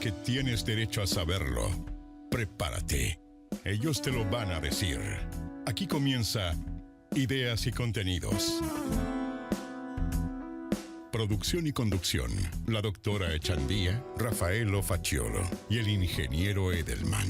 porque tienes derecho a saberlo. Prepárate. Ellos te lo van a decir. Aquí comienza Ideas y Contenidos. Producción y conducción, la doctora Echandía, Rafaelo Facciolo y el ingeniero Edelman.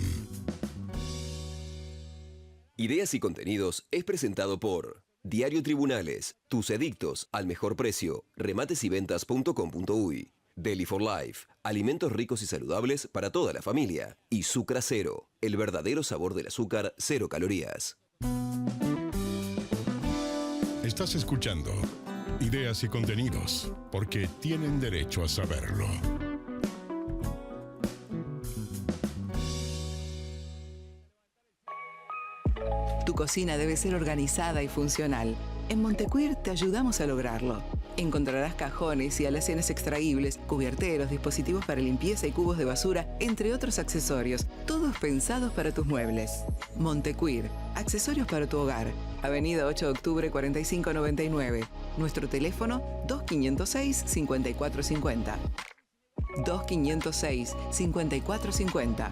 Ideas y Contenidos es presentado por Diario Tribunales, tus edictos al mejor precio, rematesyventas.com.uy, Deli for Life, alimentos ricos y saludables para toda la familia, y Sucra Cero, el verdadero sabor del azúcar, 0 calorías. Estás escuchando Ideas y Contenidos, porque tienen derecho a saberlo. Tu cocina debe ser organizada y funcional. En Montecuir te ayudamos a lograrlo. Encontrarás cajones y alacenas extraíbles, cubierteros, dispositivos para limpieza y cubos de basura, entre otros accesorios, todos pensados para tus muebles. Montecuir, accesorios para tu hogar. Avenida 8 de octubre 4599. Nuestro teléfono 2506-5450. 2506-5450.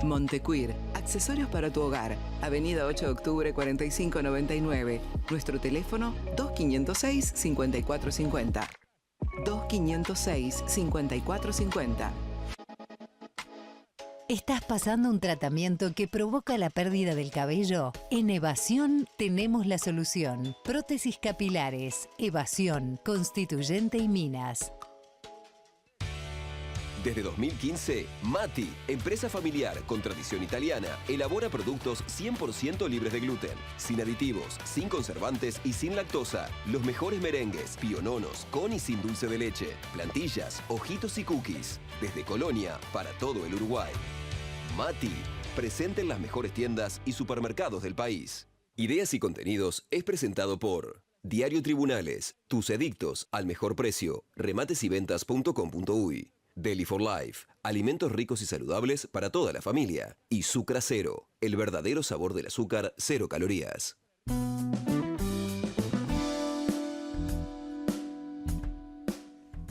Montecuir, accesorios para tu hogar. Avenida 8 de octubre 4599. Nuestro teléfono 2506-5450. 2506-5450. ¿Estás pasando un tratamiento que provoca la pérdida del cabello? En Evasión tenemos la solución. Prótesis capilares, Evasión, Constituyente y Minas. Desde 2015, Mati, empresa familiar con tradición italiana, elabora productos 100% libres de gluten, sin aditivos, sin conservantes y sin lactosa. Los mejores merengues, piononos, con y sin dulce de leche, plantillas, ojitos y cookies. Desde Colonia para todo el Uruguay. Mati, presente en las mejores tiendas y supermercados del país. Ideas y Contenidos es presentado por Diario Tribunales, tus edictos al mejor precio, rematesyventas.com.uy. Deli for Life, alimentos ricos y saludables para toda la familia. Y Sucra Cero, el verdadero sabor del azúcar, 0 calorías.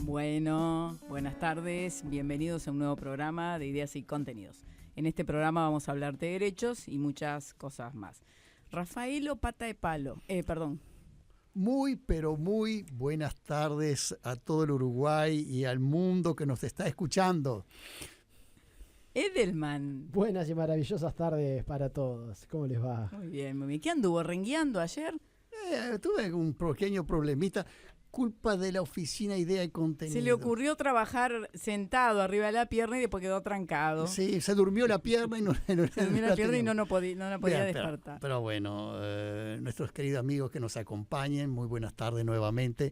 Bueno, buenas tardes, bienvenidos a un nuevo programa de Ideas y Contenidos. En este programa vamos a hablar de derechos y muchas cosas más. Rafaelo Pata de Palo, Muy, pero muy buenas tardes a todo el Uruguay y al mundo que nos está escuchando. Edelman. Buenas y maravillosas tardes para todos. ¿Cómo les va? Muy bien, muy bien. ¿Qué anduvo rengueando ayer? Tuve un pequeño problemita, culpa de la oficina Idea y Contenido. Se le ocurrió trabajar sentado arriba de la pierna y después quedó trancado. Sí, se durmió la pierna y no la podía despertar. Pero bueno, nuestros queridos amigos que nos acompañen, muy buenas tardes nuevamente.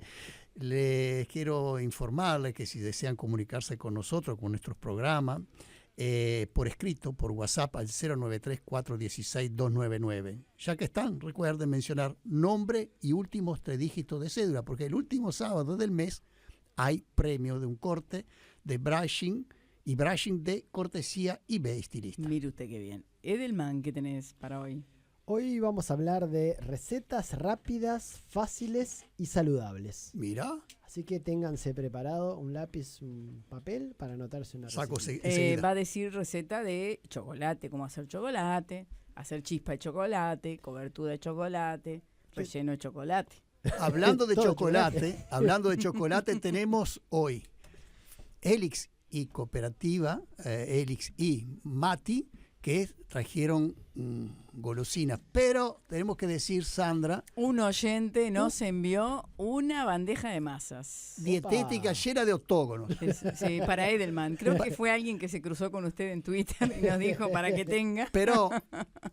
Les quiero informarles que si desean comunicarse con nosotros, con nuestros programas, por escrito, por WhatsApp al 093-416-299. Ya que están, recuerden mencionar nombre y últimos 3 dígitos de cédula, porque el último sábado del mes hay premio de un corte de brushing y brushing de cortesía eBay Estilista. Mire usted qué bien. Edelman, ¿qué tenés para hoy? Hoy vamos a hablar de recetas rápidas, fáciles y saludables. Mira. Así que ténganse preparado un lápiz, un papel para anotarse una receta. Va a decir receta de chocolate, cómo hacer chocolate, hacer chispa de chocolate, cobertura de chocolate, relleno de chocolate. Hablando de chocolate, tenemos hoy Helix y Cooperativa, Helix y Mati, que trajeron golosinas. Pero tenemos que decir, Sandra... Un oyente nos envió una bandeja de masas. Dietética llena de octógonos. Sí, para Edelman. Creo que fue alguien que se cruzó con usted en Twitter y nos dijo para que tenga. Pero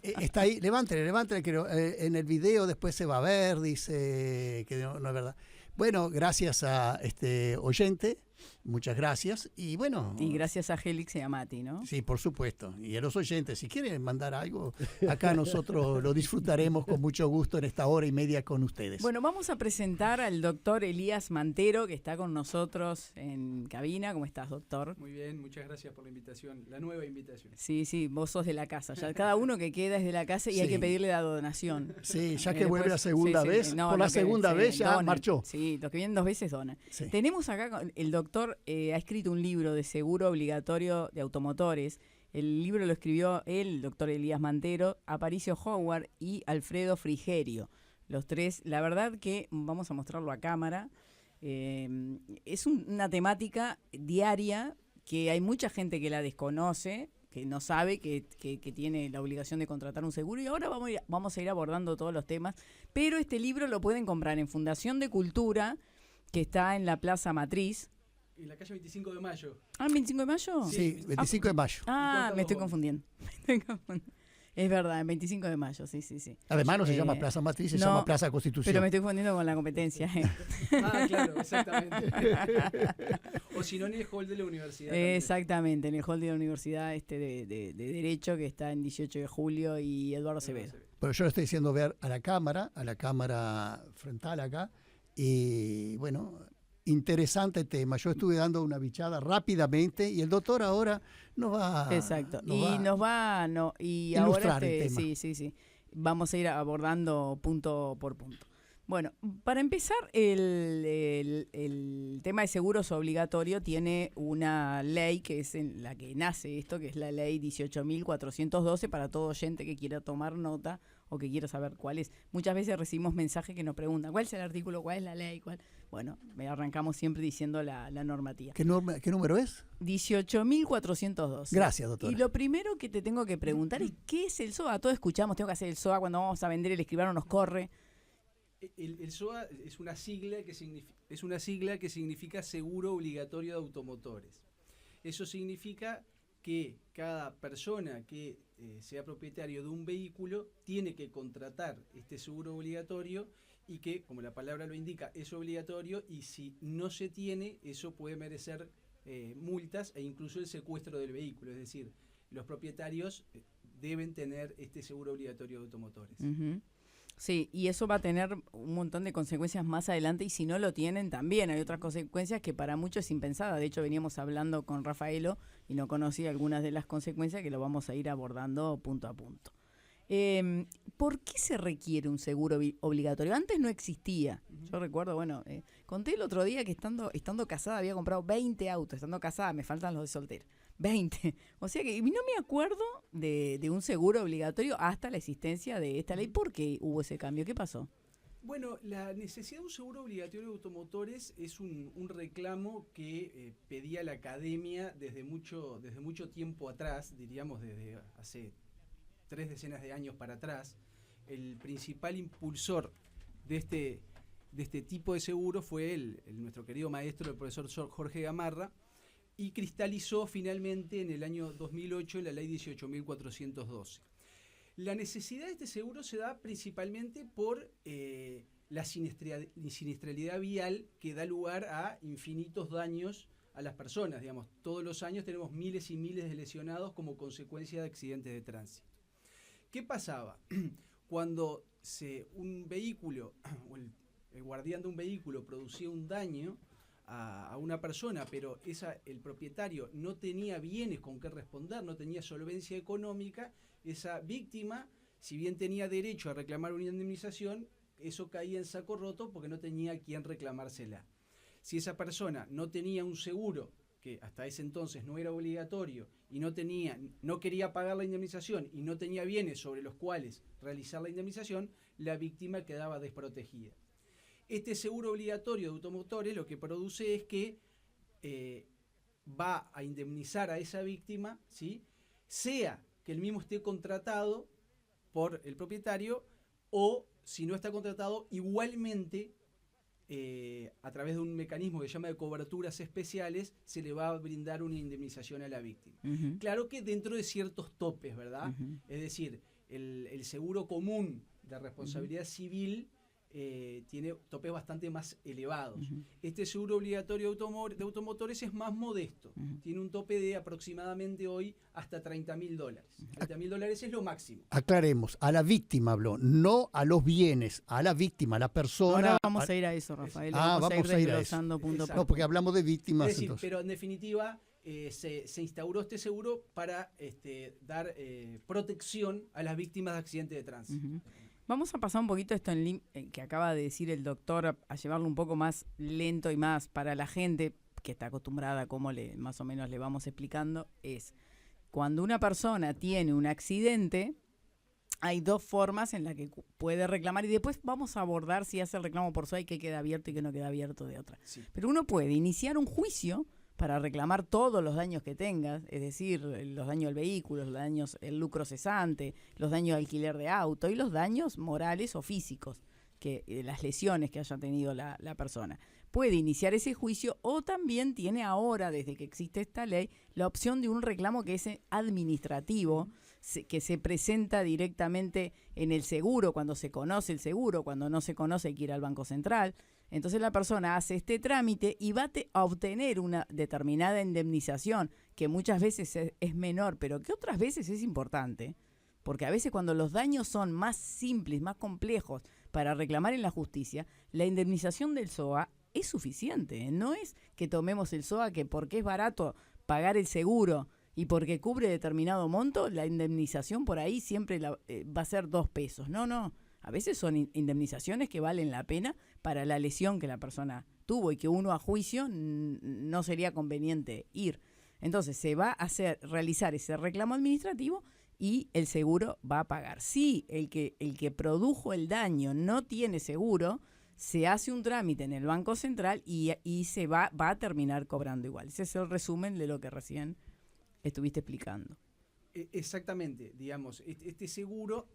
está ahí, levántele, que en el video después se va a ver, dice que no es verdad. Bueno, gracias a este oyente, muchas gracias. Y bueno. Y gracias a Helix y a Mati, ¿no? Sí, por supuesto. Y a los oyentes, si quieren mandar algo, acá nosotros lo disfrutaremos con mucho gusto en esta hora y media con ustedes. Bueno, vamos a presentar al doctor Elías Mantero, que está con nosotros en cabina. ¿Cómo estás, doctor? Muy bien, muchas gracias por la invitación, la nueva invitación. Sí, vos sos de la casa. Ya cada uno que queda es de la casa y hay que pedirle la donación. Sí, ya que vuelve la segunda vez, por la segunda vez ya donen. marchó. Sí, los que vienen 2 veces donan. Sí. Tenemos acá el doctor doctor ha escrito un libro de seguro obligatorio de automotores. El libro lo escribió él, el doctor Elías Mantero, Aparicio Howard y Alfredo Frigerio. Los tres, la verdad que vamos a mostrarlo a cámara. Es una temática diaria que hay mucha gente que la desconoce, que no sabe que tiene la obligación de contratar un seguro, y ahora vamos a ir abordando todos los temas. Pero este libro lo pueden comprar en Fundación de Cultura, que está en la Plaza Matriz. En la calle 25 de Mayo. ¿Ah, el 25 de mayo? Sí, 25 de mayo. Ah, me estoy confundiendo. Es verdad, el 25 de mayo, sí. Además no se llama Plaza Matriz, se llama Plaza Constitución. Pero me estoy confundiendo con la competencia. Ah, claro, exactamente. O si no, en el hall de la universidad. Exactamente, en el hall de la universidad de Derecho, que está en 18 de julio, y Eduardo Acevedo. Pero yo lo estoy diciendo ver a la cámara frontal acá, y bueno, interesante tema. Yo estuve dando una bichada rápidamente y el doctor ahora nos va a ilustrar el tema. Sí. Vamos a ir abordando punto por punto. Bueno, para empezar, el tema de seguros obligatorio tiene una ley que es en la que nace esto, que es la ley 18.412, para todo oyente que quiera tomar nota o que quiera saber cuál es. Muchas veces recibimos mensajes que nos preguntan, ¿cuál es el artículo? ¿Cuál es la ley? Bueno, arrancamos siempre diciendo la normativa. ¿Qué número es? 18.412. Gracias, doctora. Y lo primero que te tengo que preguntar es, ¿qué es el SOA? Todos escuchamos, tengo que hacer el SOA, cuando vamos a vender el escribano nos corre. El SOA es una sigla que significa Seguro Obligatorio de Automotores. Eso significa que cada persona que sea propietario de un vehículo tiene que contratar este seguro obligatorio, y que, como la palabra lo indica, es obligatorio, y si no se tiene, eso puede merecer multas e incluso el secuestro del vehículo. Es decir, los propietarios deben tener este seguro obligatorio de automotores. Uh-huh. Sí, y eso va a tener un montón de consecuencias más adelante, y si no lo tienen también hay otras consecuencias que para muchos es impensada. De hecho, veníamos hablando con Rafaelo y no conocía algunas de las consecuencias que lo vamos a ir abordando punto a punto. ¿Por qué se requiere un seguro obligatorio? Antes no existía. Yo recuerdo, conté el otro día que estando casada había comprado 20 autos. Estando casada, me faltan los de soltera. 20. O sea que no me acuerdo de un seguro obligatorio hasta la existencia de esta ley. ¿Por qué hubo ese cambio? ¿Qué pasó? Bueno, la necesidad de un seguro obligatorio de automotores es un reclamo que pedía la academia desde mucho tiempo atrás, diríamos desde hace 3 decenas de años para atrás. El principal impulsor de este tipo de seguro fue nuestro querido maestro, el profesor Jorge Gamarra, y cristalizó finalmente en el año 2008 la ley 18.412. La necesidad de este seguro se da principalmente por la siniestralidad vial, que da lugar a infinitos daños a las personas. Digamos, todos los años tenemos miles y miles de lesionados como consecuencia de accidentes de tránsito. ¿Qué pasaba? Cuando un vehículo o el guardián de un vehículo producía un daño a una persona, pero el propietario no tenía bienes con qué responder, no tenía solvencia económica, esa víctima, si bien tenía derecho a reclamar una indemnización, eso caía en saco roto porque no tenía quien reclamársela. Si esa persona no tenía un seguro, que hasta ese entonces no era obligatorio, y no quería pagar la indemnización y no tenía bienes sobre los cuales realizar la indemnización, la víctima quedaba desprotegida. Este seguro obligatorio de automotores lo que produce es que va a indemnizar a esa víctima, ¿sí?, sea que el mismo esté contratado por el propietario, o si no está contratado, igualmente a través de un mecanismo que se llama de coberturas especiales, se le va a brindar una indemnización a la víctima. Uh-huh. Claro que dentro de ciertos topes, ¿verdad? Uh-huh. Es decir, el seguro común de responsabilidad uh-huh. civil tiene topes bastante más elevados. Uh-huh. Este seguro obligatorio de automotores es más modesto. Uh-huh. Tiene un tope de aproximadamente hoy hasta $30.000. $30.000 es lo máximo. Aclaremos, a la víctima habló, no a los bienes, a la víctima, a la persona. Ahora vamos a ir a eso, Rafael. Vamos a ir desglosando punto por punto. No, porque hablamos de víctimas. Es decir, pero en definitiva se instauró este seguro para dar protección a las víctimas de accidentes de tránsito. Uh-huh. Vamos a pasar un poquito esto que acaba de decir el doctor, a llevarlo un poco más lento y más para la gente, que está acostumbrada, como más o menos le vamos explicando, es cuando una persona tiene un accidente, hay dos formas en las que puede reclamar, y después vamos a abordar si hace el reclamo por SOA y qué queda abierto y qué no queda abierto de otra. Sí. Pero uno puede iniciar un juicio para reclamar todos los daños que tengas, es decir, los daños del vehículo, los daños, el lucro cesante, los daños de alquiler de auto y los daños morales o físicos, las lesiones que haya tenido la persona. Puede iniciar ese juicio, o también tiene ahora, desde que existe esta ley, la opción de un reclamo que es administrativo, que se presenta directamente en el seguro, cuando se conoce el seguro, cuando no se conoce hay que ir al Banco Central. Entonces la persona hace este trámite y va a obtener una determinada indemnización, que muchas veces es menor, pero que otras veces es importante, porque a veces cuando los daños son más simples, más complejos para reclamar en la justicia, la indemnización del SOA es suficiente. No es que tomemos el SOA que porque es barato pagar el seguro y porque cubre determinado monto, la indemnización por ahí siempre va a ser 2 pesos. No. A veces son indemnizaciones que valen la pena para la lesión que la persona tuvo y que uno a juicio no sería conveniente ir. Entonces se va a realizar ese reclamo administrativo y el seguro va a pagar. Si el que produjo el daño no tiene seguro, se hace un trámite en el Banco Central y se va a terminar cobrando igual. Ese es el resumen de lo que recién estuviste explicando. Exactamente, digamos, este seguro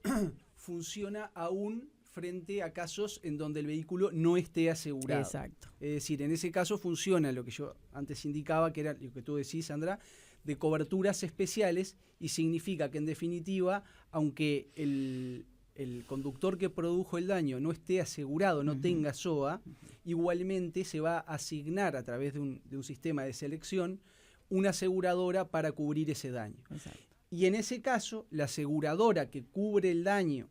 funciona aún frente a casos en donde el vehículo no esté asegurado. Exacto. Es decir, en ese caso funciona lo que yo antes indicaba, que era lo que tú decís, Sandra, de coberturas especiales, y significa que en definitiva, aunque el conductor que produjo el daño no esté asegurado, no tenga SOA, igualmente se va a asignar a través de un sistema de selección una aseguradora para cubrir ese daño. Exacto. Y en ese caso, la aseguradora que cubre el daño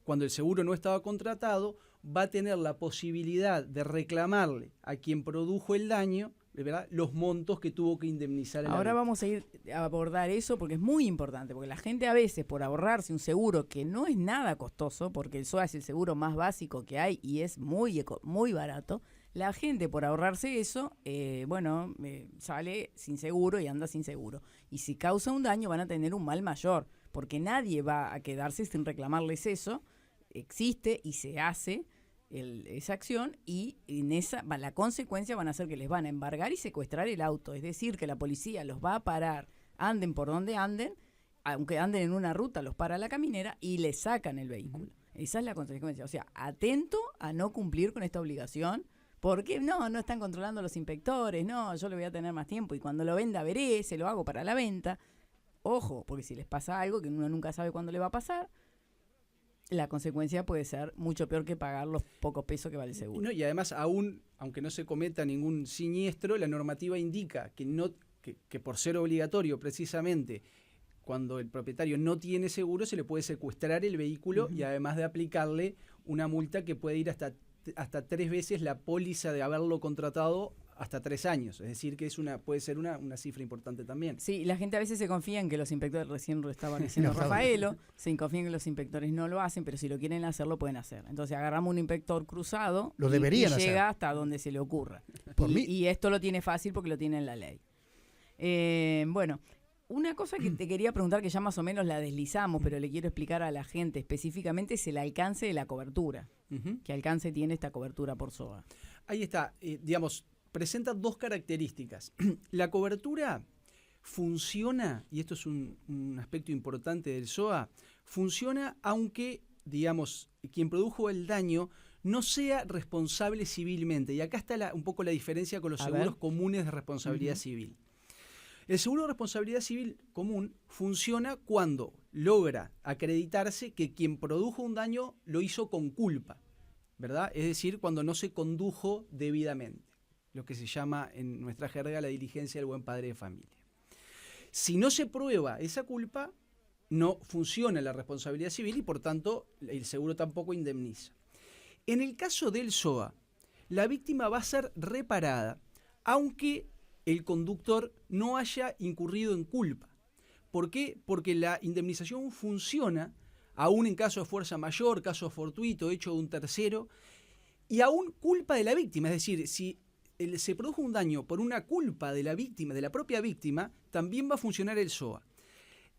cuando el seguro no estaba contratado va a tener la posibilidad de reclamarle a quien produjo el daño, ¿verdad?, los montos que tuvo que indemnizar. Ahora vamos a ir a abordar eso porque es muy importante, porque la gente a veces, por ahorrarse un seguro que no es nada costoso, porque el SOA es el seguro más básico que hay y es muy barato, la gente por ahorrarse eso, sale sin seguro y anda sin seguro. Y si causa un daño van a tener un mal mayor, porque nadie va a quedarse sin reclamarles eso. Existe y se hace esa acción, y en la consecuencia van a ser que les van a embargar y secuestrar el auto. Es decir, que la policía los va a parar, anden por donde anden, aunque anden en una ruta, los para la caminera y les sacan el vehículo. Esa es la consecuencia. O sea, atento a no cumplir con esta obligación, porque no están controlando los inspectores, yo le voy a tener más tiempo y cuando lo venda veré, se lo hago para la venta. Ojo, porque si les pasa algo que uno nunca sabe cuándo le va a pasar, la consecuencia puede ser mucho peor que pagar los pocos pesos que vale el seguro. No, y además, aunque no se cometa ningún siniestro, la normativa indica que por ser obligatorio precisamente, cuando el propietario no tiene seguro, se le puede secuestrar el vehículo y además de aplicarle una multa que puede ir hasta 3 veces la póliza de haberlo contratado, hasta 3 años. Es decir, que puede ser una cifra importante también. Sí, la gente a veces se confía en que los inspectores, recién lo estaban diciendo Rafaelo, se confía en que los inspectores no lo hacen, pero si lo quieren hacer, lo pueden hacer. Entonces agarramos un inspector cruzado lo deberían y llega hacer hasta donde se le ocurra. Por Y esto lo tiene fácil porque lo tiene en la ley. Una cosa que te quería preguntar, que ya más o menos la deslizamos, pero le quiero explicar a la gente específicamente, es el alcance de la cobertura. ¿Qué alcance tiene esta cobertura por SOA? Ahí está, presenta 2 características. La cobertura funciona, y esto es un aspecto importante del SOA, funciona aunque, quien produjo el daño no sea responsable civilmente. Y acá está un poco la diferencia con los seguros comunes de responsabilidad civil. El seguro de responsabilidad civil común funciona cuando logra acreditarse que quien produjo un daño lo hizo con culpa, ¿verdad? Es decir, cuando no se condujo debidamente, lo que se llama en nuestra jerga la diligencia del buen padre de familia. Si no se prueba esa culpa, no funciona la responsabilidad civil y por tanto el seguro tampoco indemniza. En el caso del SOA, la víctima va a ser reparada, aunque el conductor no haya incurrido en culpa. ¿Por qué? Porque la indemnización funciona aún en caso de fuerza mayor, caso fortuito, hecho de un tercero, y aún culpa de la víctima. Es decir, si se produjo un daño por una culpa de la víctima, de la propia víctima, también va a funcionar el SOA.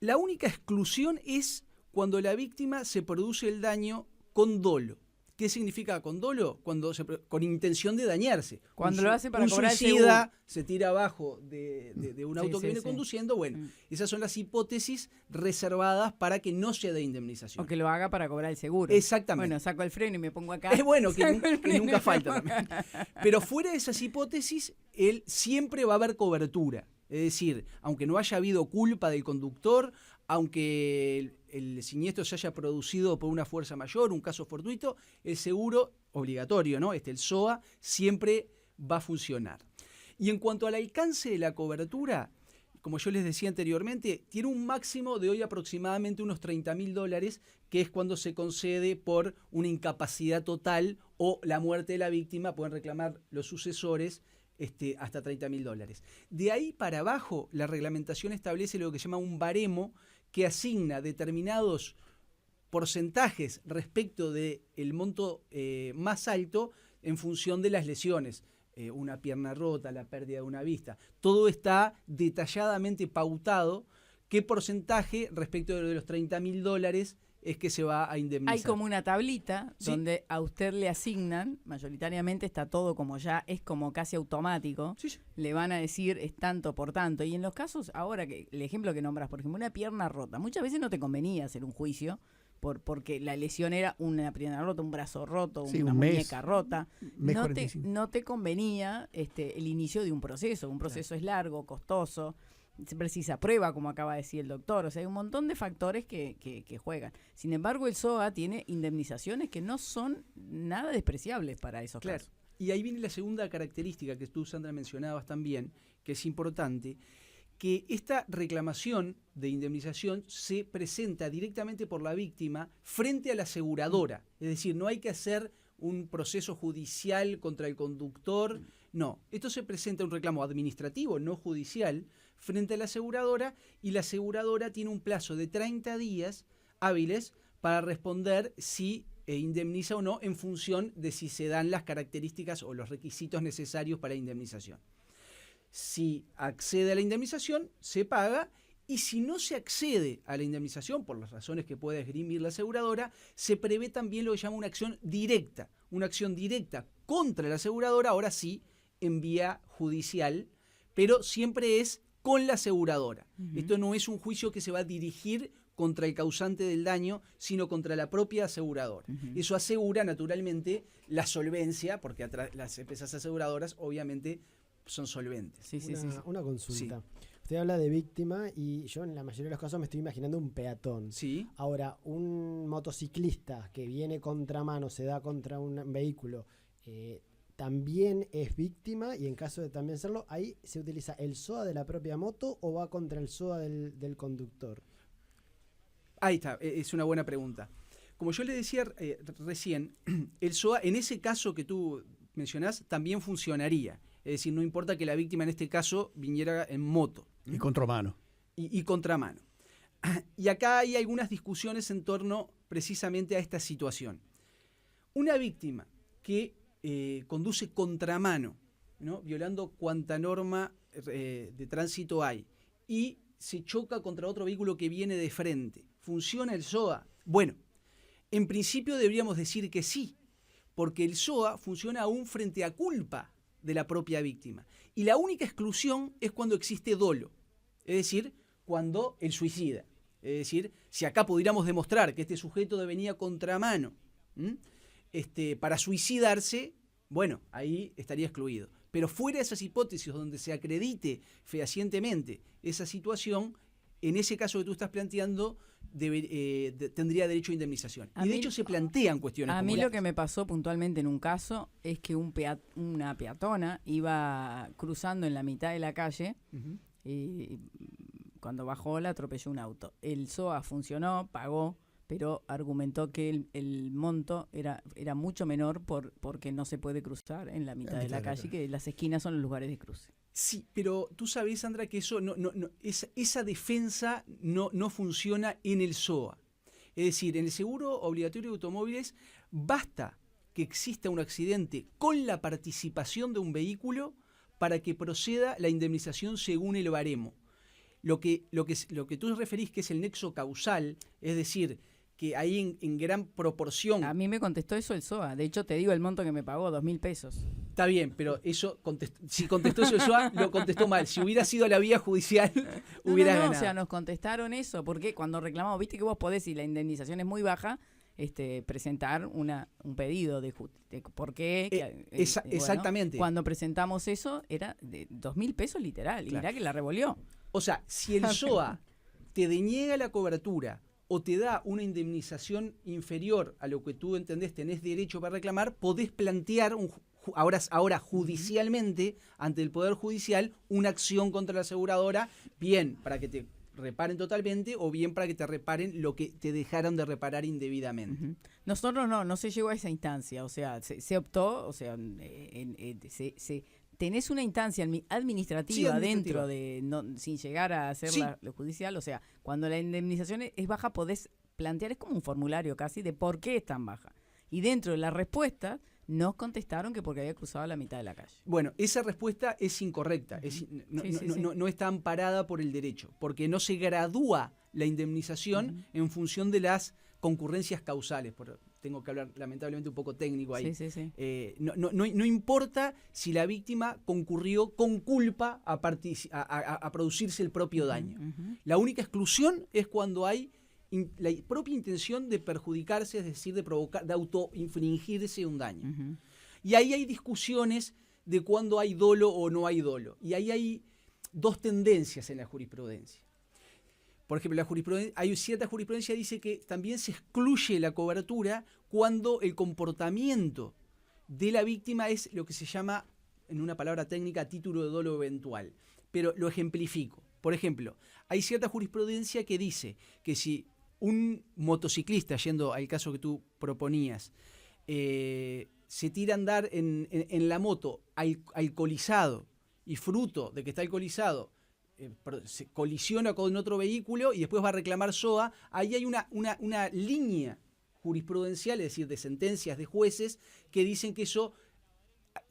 La única exclusión es cuando la víctima se produce el daño con dolo. ¿Qué significa con dolo? Con intención de dañarse. Cuando lo hace para cobrar el suicida seguro. se tira abajo de un auto que viene conduciendo. Bueno, esas son las hipótesis reservadas para que no se dé indemnización. O que lo haga para cobrar el seguro. Exactamente. Bueno, saco el freno y me pongo acá. Es bueno que nunca falta también. Pero fuera de esas hipótesis, él siempre va a haber cobertura. Es decir, aunque no haya habido culpa del conductor, aunque el siniestro se haya producido por una fuerza mayor, un caso fortuito, el seguro obligatorio, ¿no? El SOA siempre va a funcionar. Y en cuanto al alcance de la cobertura, como yo les decía anteriormente, tiene un máximo de hoy aproximadamente unos $30.000, que es cuando se concede por una incapacidad total o la muerte de la víctima. Pueden reclamar los sucesores hasta $30.000. De ahí para abajo, la reglamentación establece lo que se llama un baremo, que asigna determinados porcentajes respecto del monto más alto en función de las lesiones. Una pierna rota, la pérdida de una vista. Todo está detalladamente pautado qué porcentaje respecto de los $30.000 es que se va a indemnizar. Hay como una tablita donde a usted le asignan, mayoritariamente está todo como ya, es como casi automático, le van a decir es tanto por tanto. Y en los casos, ahora que el ejemplo que nombras, por ejemplo, una pierna rota, muchas veces no te convenía hacer un juicio porque la lesión era una pierna rota, un brazo roto, una muñeca rota. No te convenía el inicio de un proceso. Un proceso es largo, costoso, se precisa prueba, como acaba de decir el doctor. O sea, hay un montón de factores que juegan. Sin embargo, el SOA tiene indemnizaciones que no son nada despreciables para esos casos. Y ahí viene la segunda característica que tú, Sandra, mencionabas también, que es importante, que esta reclamación de indemnización se presenta directamente por la víctima frente a la aseguradora. Es decir, no hay que hacer un proceso judicial contra el conductor. No, esto se presenta un reclamo administrativo, no judicial, frente a la aseguradora, y la aseguradora tiene un plazo de 30 días hábiles para responder si indemniza o no en función de si se dan las características o los requisitos necesarios para la indemnización. Si accede a la indemnización, se paga, y si no se accede a la indemnización, por las razones que pueda esgrimir la aseguradora, se prevé también lo que llama una acción directa contra la aseguradora, ahora sí, en vía judicial, pero siempre es con la aseguradora. Esto no es un juicio que se va a dirigir contra el causante del daño, sino contra la propia aseguradora. Eso asegura, naturalmente, la solvencia, porque las empresas aseguradoras, obviamente, son solventes. Una consulta. Usted habla de víctima y yo en la mayoría de los casos me estoy imaginando un peatón. Ahora, un motociclista que viene contramano, se da contra un vehículo, ¿también es víctima? Y en caso de también serlo, ¿ahí se utiliza el SOA de la propia moto o va contra el SOA del conductor? Ahí está, es una buena pregunta. Como yo le decía recién, el SOA, en ese caso que tú mencionás, también funcionaría. Es decir, no importa que la víctima en este caso viniera en moto. Y contramano. Y contramano. Y acá hay algunas discusiones en torno precisamente a esta situación. Una víctima que conduce contramano, ¿no?, violando cuanta norma de tránsito hay, y se choca contra otro vehículo que viene de frente, ¿funciona el SOA? Bueno, en principio deberíamos decir que sí, porque el SOA funciona aún frente a culpa de la propia víctima. Y la única exclusión es cuando existe dolo, es decir, cuando el suicida. Es decir, si acá pudiéramos demostrar que este sujeto venía contramano para suicidarse, bueno, ahí estaría excluido. Pero fuera de esas hipótesis donde se acredite fehacientemente esa situación, en ese caso que tú estás planteando, tendría derecho a indemnización. Y de hecho se plantean cuestiones como A mí lo que me pasó puntualmente en un caso es que una peatona iba cruzando en la mitad de la calle y cuando bajó la atropelló un auto. El SOA funcionó, pagó, pero argumentó que el monto era mucho menor porque no se puede cruzar en la mitad de la calle, que las esquinas son los lugares de cruce. Sí, pero tú sabes, Sandra, que eso esa defensa no funciona en el SOA. Es decir, en el seguro obligatorio de automóviles basta que exista un accidente con la participación de un vehículo para que proceda la indemnización según el baremo. Lo que tú referís que es el nexo causal, es decir, que ahí en gran proporción... A mí me contestó eso el SOA. De hecho, te digo el monto que me pagó, 2.000 pesos. Está bien, pero eso si contestó eso el SOA, lo contestó mal. Si hubiera sido la vía judicial, hubiera ganado. O sea, nos contestaron eso, porque cuando reclamamos, viste que vos podés, si la indemnización es muy baja, presentar un pedido de por qué. Exactamente. Bueno, cuando presentamos eso, era de 2.000 pesos literal. Y mirá que la revolvió. O sea, si el SOA te deniega la cobertura o te da una indemnización inferior a lo que tú entendés tenés derecho para reclamar, podés plantear ahora judicialmente, ante el Poder Judicial, una acción contra la aseguradora, bien para que te reparen totalmente o bien para que te reparen lo que te dejaron de reparar indebidamente. Uh-huh. Nosotros no se llegó a esa instancia, o sea, se optó, o sea, tenés una instancia administrativa dentro de, sin llegar a hacer lo judicial, o sea, cuando la indemnización es baja podés plantear, es como un formulario casi, de por qué es tan baja. Y dentro de la respuesta nos contestaron que porque había cruzado la mitad de la calle. Bueno, esa respuesta es incorrecta, no está amparada por el derecho, porque no se gradúa la indemnización en función de las concurrencias causales. Tengo que hablar lamentablemente un poco técnico ahí. No importa si la víctima concurrió con culpa a producirse el propio daño. La única exclusión es cuando hay la propia intención de perjudicarse, es decir, de provocar, de autoinfligirse un daño. Y ahí hay discusiones de cuándo hay dolo o no hay dolo. Y ahí hay dos tendencias en la jurisprudencia. Por ejemplo, hay cierta jurisprudencia que dice que también se excluye la cobertura cuando el comportamiento de la víctima es lo que se llama, en una palabra técnica, título de dolo eventual. Pero lo ejemplifico. Por ejemplo, hay cierta jurisprudencia que dice que si un motociclista, yendo al caso que tú proponías, se tira a andar en la moto alcoholizado y fruto de que está alcoholizado, se colisiona con otro vehículo y después va a reclamar SOA, ahí hay una línea jurisprudencial, es decir, de sentencias de jueces que dicen que eso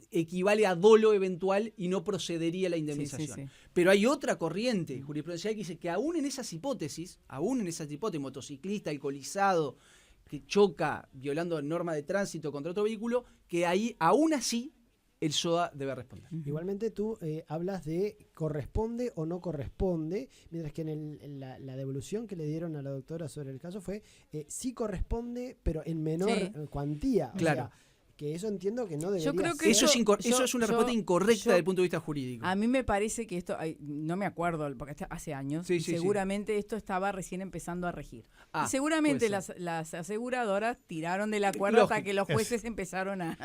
equivale a dolo eventual y no procedería a la indemnización. Pero hay otra corriente jurisprudencial que dice que aún en esas hipótesis, motociclista alcoholizado que choca violando norma de tránsito contra otro vehículo, que ahí aún así el SOA debe responder. Igualmente tú hablas de corresponde o no corresponde, mientras que en la devolución que le dieron a la doctora sobre el caso fue sí corresponde, pero en menor cuantía. Claro. O sea, que eso entiendo que no debería Yo creo que ser. Eso es una respuesta incorrecta desde el punto de vista jurídico. A mí me parece que esto, no me acuerdo, porque hace años, seguramente esto estaba recién empezando a regir. Y seguramente las aseguradoras tiraron de la cuerda hasta que los jueces empezaron a...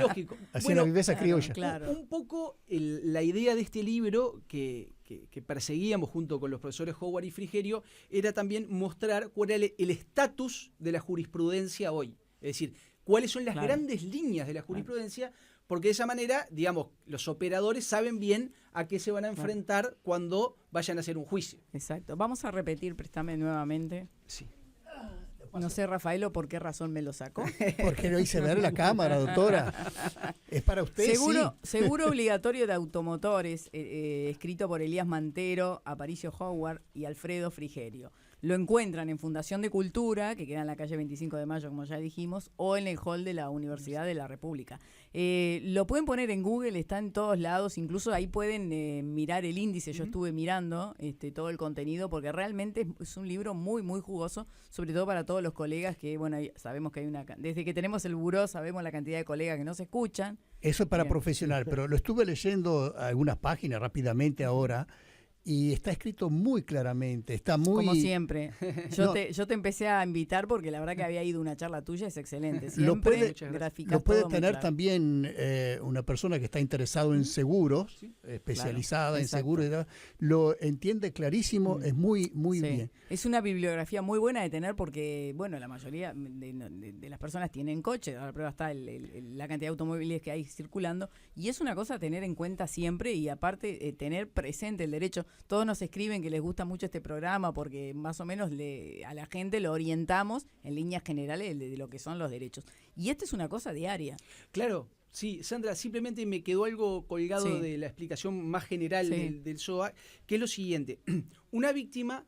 Lógico. Hacía la viveza criolla. Claro. Un poco la idea de este libro que perseguíamos junto con los profesores Howard y Frigerio era también mostrar cuál era el estatus de la jurisprudencia hoy. Es decir, cuáles son las grandes líneas de la jurisprudencia, porque de esa manera, digamos, los operadores saben bien a qué se van a enfrentar cuando vayan a hacer un juicio. Exacto. Vamos a repetir, préstame nuevamente. Sí. No sé, Rafaelo, por qué razón me lo sacó. Porque lo hice ver en la cámara, doctora. Es para usted, Seguro obligatorio de automotores, escrito por Elías Mantero, Aparicio Howard y Alfredo Frigerio. Lo encuentran en Fundación de Cultura, que queda en la calle 25 de Mayo, como ya dijimos, o en el hall de la Universidad de la República. Lo pueden poner en Google, está en todos lados, incluso ahí pueden mirar el índice. Yo estuve mirando todo el contenido, porque realmente es un libro muy, muy jugoso, sobre todo para todos los colegas que, bueno, sabemos que hay desde que tenemos el buró, sabemos la cantidad de colegas que nos escuchan. Eso es para profesional, pero lo estuve leyendo algunas páginas rápidamente ahora. Y está escrito muy claramente, está muy... Como siempre. Yo te empecé a invitar porque la verdad que había ido una charla tuya, es excelente. Siempre lo puede tener también una persona que está interesado en seguros, especializada en seguros, lo entiende clarísimo, es muy bien. Es una bibliografía muy buena de tener porque, bueno, la mayoría de las personas tienen coche, a la prueba está la cantidad de automóviles que hay circulando, y es una cosa a tener en cuenta siempre y aparte tener presente el derecho. todos nos escriben que les gusta mucho este programa porque más o menos a la gente lo orientamos en líneas generales de lo que son los derechos. Y esto es una cosa diaria. Claro. Sí, Sandra, simplemente me quedó algo colgado de la explicación más general del SOA, que es lo siguiente. Una víctima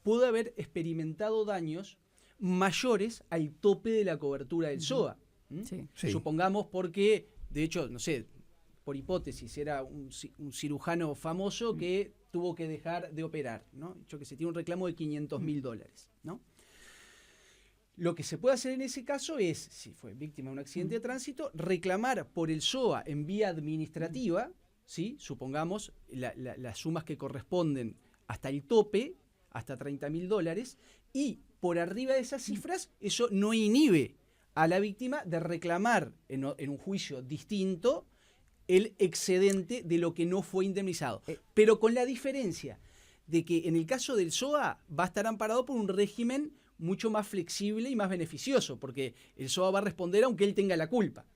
pudo haber experimentado daños mayores al tope de la cobertura del SOA. Sí. Supongamos porque, de hecho, no sé, por hipótesis, era un cirujano famoso que tuvo que dejar de operar, ¿no? Yo que sé, tiene un reclamo de $500.000, ¿no? Lo que se puede hacer en ese caso es, si fue víctima de un accidente de tránsito, reclamar por el SOA en vía administrativa, ¿sí? Supongamos las sumas que corresponden hasta el tope, hasta $30.000, y por arriba de esas cifras, eso no inhibe a la víctima de reclamar en un juicio distinto el excedente de lo que no fue indemnizado. Pero con la diferencia de que en el caso del SOA va a estar amparado por un régimen mucho más flexible y más beneficioso, porque el SOA va a responder aunque él tenga la culpa.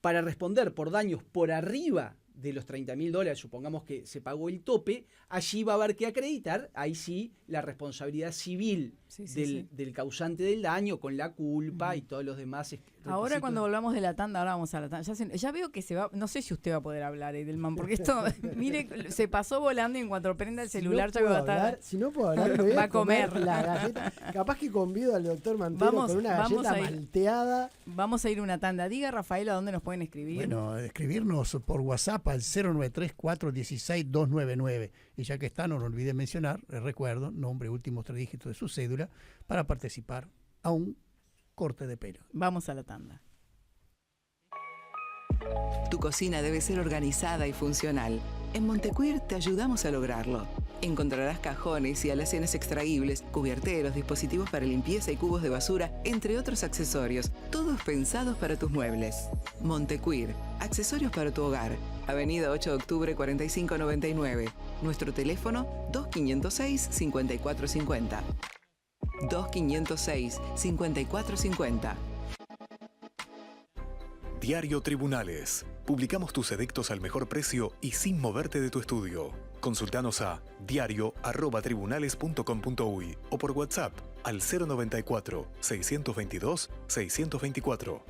Para responder por daños por arriba de los $30.000, supongamos que se pagó el tope, allí va a haber que acreditar, ahí sí, la responsabilidad civil del causante del daño con la culpa y todos los demás requisitos. Ahora cuando volvamos de la tanda, ahora vamos a la tanda. Ya veo que se va, no sé si usted va a poder hablar, Edelman, porque esto, mire, se pasó volando y en cuanto prenda el celular ya va a estar. Si no puedo hablar, me voy a comer la galleta. Capaz que convido al doctor Mantero con una galleta malteada. Vamos a ir a una tanda. Diga, Rafael, ¿a dónde nos pueden escribir? Bueno, escribirnos por WhatsApp al 093-416-299. Y ya que está, no lo olvide mencionar, les recuerdo, nombre, últimos 3 dígitos de su cédula, para participar a un corte de pelo. Vamos a la tanda. Tu cocina debe ser organizada y funcional. En Montecuir te ayudamos a lograrlo. Encontrarás cajones y alacenes extraíbles, cubierteros, dispositivos para limpieza y cubos de basura, entre otros accesorios, todos pensados para tus muebles. Montecuir, accesorios para tu hogar. Avenida 8 de octubre 4599. Nuestro teléfono 2506-5450. 2506-5450. Diario Tribunales. Publicamos tus edictos al mejor precio y sin moverte de tu estudio. Consultanos a diario@tribunales.com.uy o por WhatsApp al 094-622-624.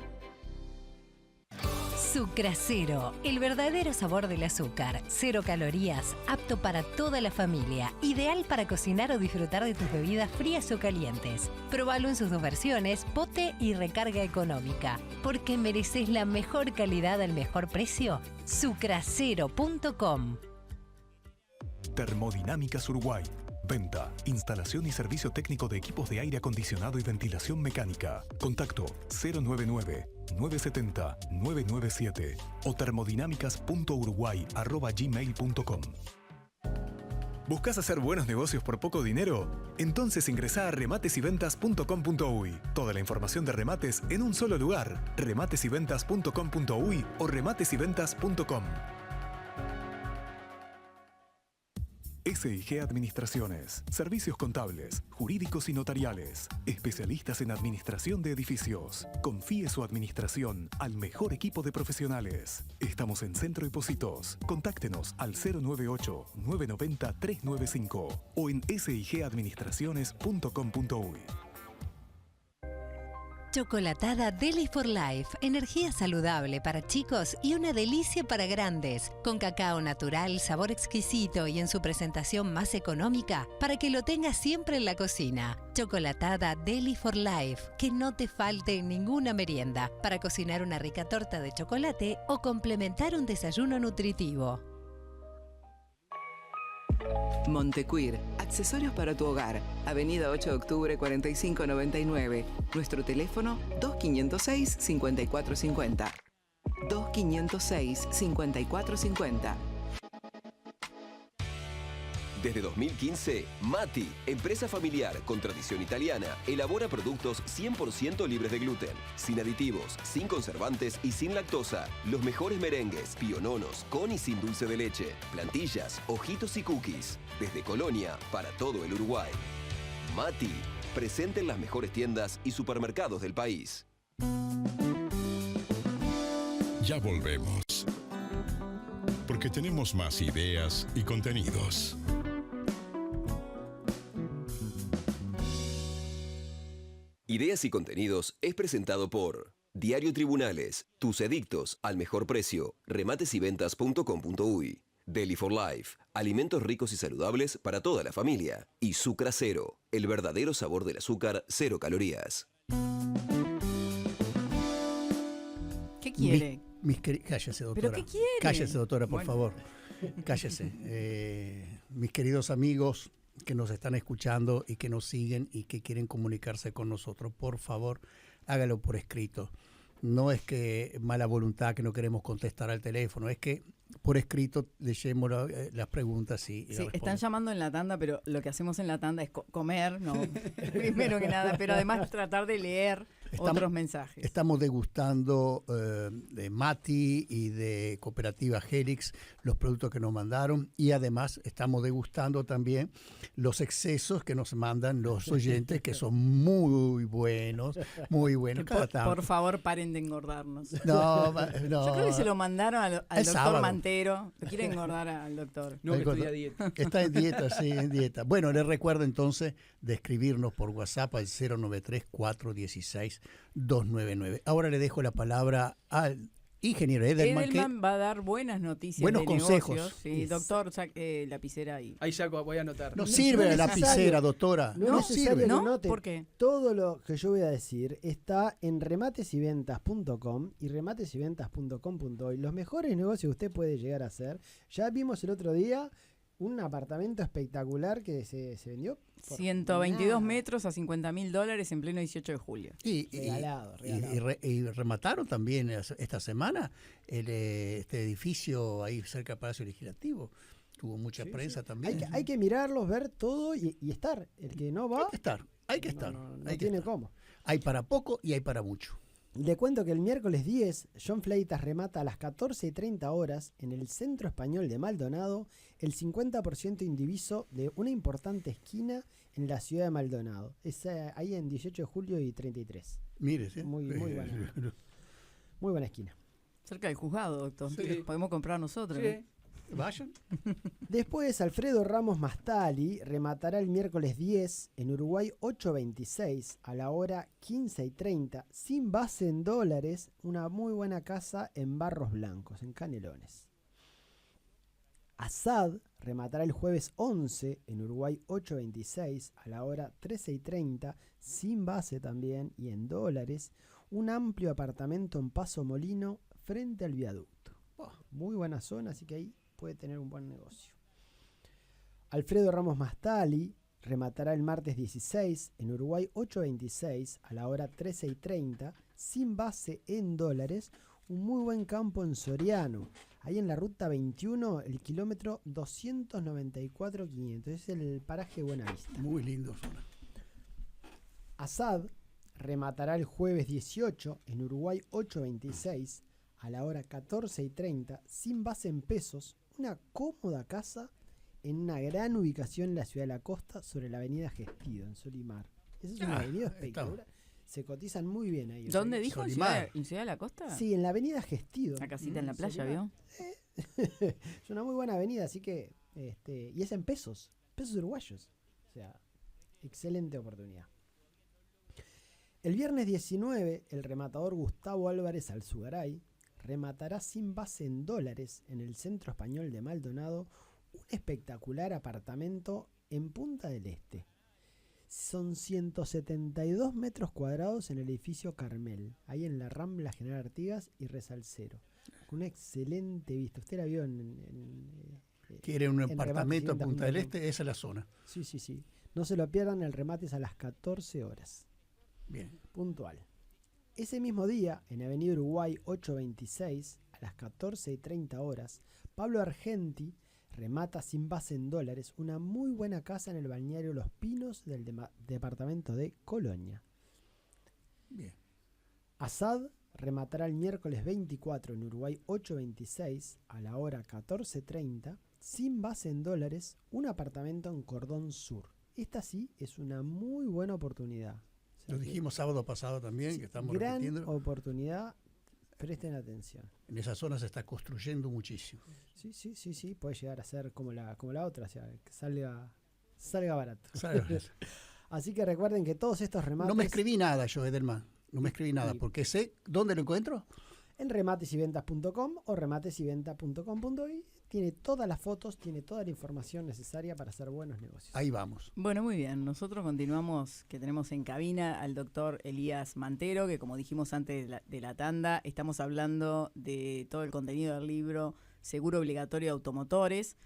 Sucracero, el verdadero sabor del azúcar, 0 calorías, apto para toda la familia, ideal para cocinar o disfrutar de tus bebidas frías o calientes. Probalo en sus 2 versiones, pote y recarga económica. Porque mereces la mejor calidad al mejor precio. Sucracero.com. Termodinámicas Uruguay. Venta, instalación y servicio técnico de equipos de aire acondicionado y ventilación mecánica. Contacto 099-970-997 o termodinámicas.uruguay@gmail.com. ¿Buscas hacer buenos negocios por poco dinero? Entonces ingresá a rematesyventas.com.uy. Toda la información de remates en un solo lugar. rematesyventas.com.uy o rematesyventas.com. SIG Administraciones, servicios contables, jurídicos y notariales, especialistas en administración de edificios. Confíe su administración al mejor equipo de profesionales. Estamos en Centro y Pocitos. Contáctenos al 098-990-395 o en sigadministraciones.com.uy. Chocolatada Deli for Life, energía saludable para chicos y una delicia para grandes, con cacao natural, sabor exquisito y en su presentación más económica, para que lo tengas siempre en la cocina. Chocolatada Deli for Life, que no te falte en ninguna merienda, para cocinar una rica torta de chocolate o complementar un desayuno nutritivo. Montecuir, accesorios para tu hogar. Avenida 8 de octubre 4599. Nuestro teléfono 2506-5450. 2506-5450. Desde 2015, Mati, empresa familiar con tradición italiana, elabora productos 100% libres de gluten, sin aditivos, sin conservantes y sin lactosa. Los mejores merengues, piononos, con y sin dulce de leche, plantillas, ojitos y cookies. Desde Colonia para todo el Uruguay. Mati, presente en las mejores tiendas y supermercados del país. Ya volvemos. Porque tenemos más ideas y contenidos. Ideas y Contenidos es presentado por Diario Tribunales, tus edictos al mejor precio, rematesyventas.com.uy. Deli for Life, alimentos ricos y saludables para toda la familia. Y Sucra Cero, el verdadero sabor del azúcar, 0 calorías. ¿Qué quiere? Cállese, doctora. ¿Pero qué quiere? Cállese, doctora, por favor. Cállese. Mis queridos amigos que nos están escuchando y que nos siguen y que quieren comunicarse con nosotros, por favor, hágalo por escrito. No es que mala voluntad, que no queremos contestar al teléfono, es que por escrito leyemos las preguntas y sí, están llamando en la tanda, pero lo que hacemos en la tanda es comer, ¿no? Primero que nada, pero además tratar de leer otros mensajes. Estamos degustando de Mati y de Cooperativa Helix los productos que nos mandaron, y además estamos degustando también los excesos que nos mandan los oyentes, que son muy buenos, muy buenos. Por favor, paren de engordarnos. No. Yo creo que se lo mandaron al doctor sábado. Mantero. Lo quiere engordar al doctor. No, que estoy a dieta. Está en dieta, sí, en dieta. Bueno, les recuerdo entonces de escribirnos por WhatsApp al 093-416-299. Ahora le dejo la palabra al ingeniero Edelman. Edelman va a dar buenas noticias, buenos de consejos. Negocios. Sí, doctor, saque lapicera ahí. Ahí saco, voy a anotar. No sirve la lapicera, doctora. No es necesario que ¿No? note. ¿Por qué? Todo lo que yo voy a decir está en rematesyventas.com y rematesyventas.com.uy. Los mejores negocios que usted puede llegar a hacer. Ya vimos el otro día un apartamento espectacular que se vendió. 122 metros a $50.000 en pleno 18 de julio. Regalado. Y remataron también esta semana este edificio ahí cerca del Palacio Legislativo. Tuvo mucha prensa también. Hay que mirarlos, ver todo y estar. El que no va... Hay que estar. No tiene cómo. Hay para poco y hay para mucho. Le cuento que el miércoles 10, John Fleitas remata a las 14:30 horas en el Centro Español de Maldonado el 50% indiviso de una importante esquina en la ciudad de Maldonado. Es ahí en 18 de julio y 33. Mire, ¿sí? Muy buena esquina. Cerca del juzgado, doctor. Sí. Podemos comprar nosotros. Sí. ¿No? Vayan. Después, Alfredo Ramos Mastali rematará el miércoles 10 en Uruguay 826 a la hora 15:30, sin base en dólares, una muy buena casa en Barros Blancos, en Canelones. Asad rematará el jueves 11 en Uruguay 826 a la hora 13:30, sin base también y en dólares, un amplio apartamento en Paso Molino frente al viaducto. Muy buena zona, así que ahí puede tener un buen negocio. Alfredo Ramos Mastali rematará el martes 16 en Uruguay 826 a la hora 13:30, sin base en dólares, un muy buen campo en Soriano, ahí en la ruta 21, el kilómetro 294.500, es el paraje Buenavista. Muy lindo zona. Asad rematará el jueves 18 en Uruguay 826 a la hora 14:30, sin base en pesos, una cómoda casa en una gran ubicación en la ciudad de la costa, sobre la avenida Gestido, en Solimar. Esa es una avenida espectacular. Se cotizan muy bien ahí. ¿Dónde dijo? ¿En Ciudad de la Costa? Sí, en la avenida Gestido. Una casita en la playa, Solimar. ¿vio? Es una muy buena avenida, así que... y es en pesos uruguayos. O sea, excelente oportunidad. El viernes 19, el rematador Gustavo Álvarez Alzugaray rematará sin base en dólares en el Centro Español de Maldonado un espectacular apartamento en Punta del Este. Son 172 metros cuadrados en el edificio Carmel, ahí en la Rambla General Artigas y Resalcero, con una excelente vista. Usted la vio ¿Quiere un apartamento en Punta del Este? Esa es la zona. Sí. No se lo pierdan, el remate es a las 14 horas. Bien. Puntual. Ese mismo día, en Avenida Uruguay 826, a las 14:30 horas, Pablo Argenti remata sin base en dólares una muy buena casa en el balneario Los Pinos del departamento de Colonia. Bien. Asad rematará el miércoles 24 en Uruguay 826 a la hora 14:30, sin base en dólares, un apartamento en Cordón Sur. Esta sí es una muy buena oportunidad. Lo dijimos sábado pasado también, sí, que estamos gran repitiendo. Oportunidad, presten atención. En esa zona se está construyendo muchísimo. Sí, puede llegar a ser como la otra, o sea, que salga barato. Así que recuerden que todos estos remates... No me escribí nada yo, Edelman. No me escribí nada, porque sé dónde lo encuentro. En rematesyventas.com o rematesyventas.com.uy tiene todas las fotos, tiene toda la información necesaria para hacer buenos negocios. Ahí vamos. Bueno, muy bien. Nosotros continuamos, que tenemos en cabina al doctor Elías Mantero, que como dijimos antes de la tanda, estamos hablando de todo el contenido del libro Seguro Obligatorio de Automotores,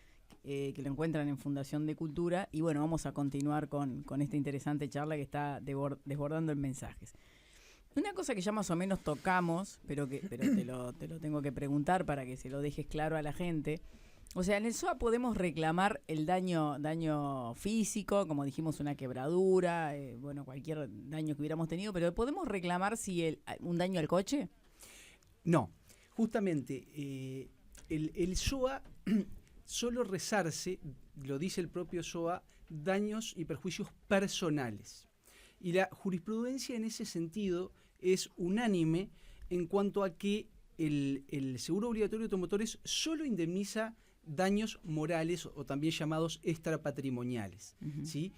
que lo encuentran en Fundación de Cultura. Y bueno, vamos a continuar con esta interesante charla que está desbordando en mensajes. Una cosa que ya más o menos tocamos, pero te lo tengo que preguntar para que se lo dejes claro a la gente. O sea, en el SOA podemos reclamar el daño físico, como dijimos, una quebradura, bueno, cualquier daño que hubiéramos tenido, pero ¿podemos reclamar un daño al coche? No, justamente el SOA solo resarce, lo dice el propio SOA, daños y perjuicios personales. Y la jurisprudencia en ese sentido es unánime en cuanto a que el seguro obligatorio de automotores solo indemniza daños morales o también llamados extrapatrimoniales. Uh-huh. ¿Sí?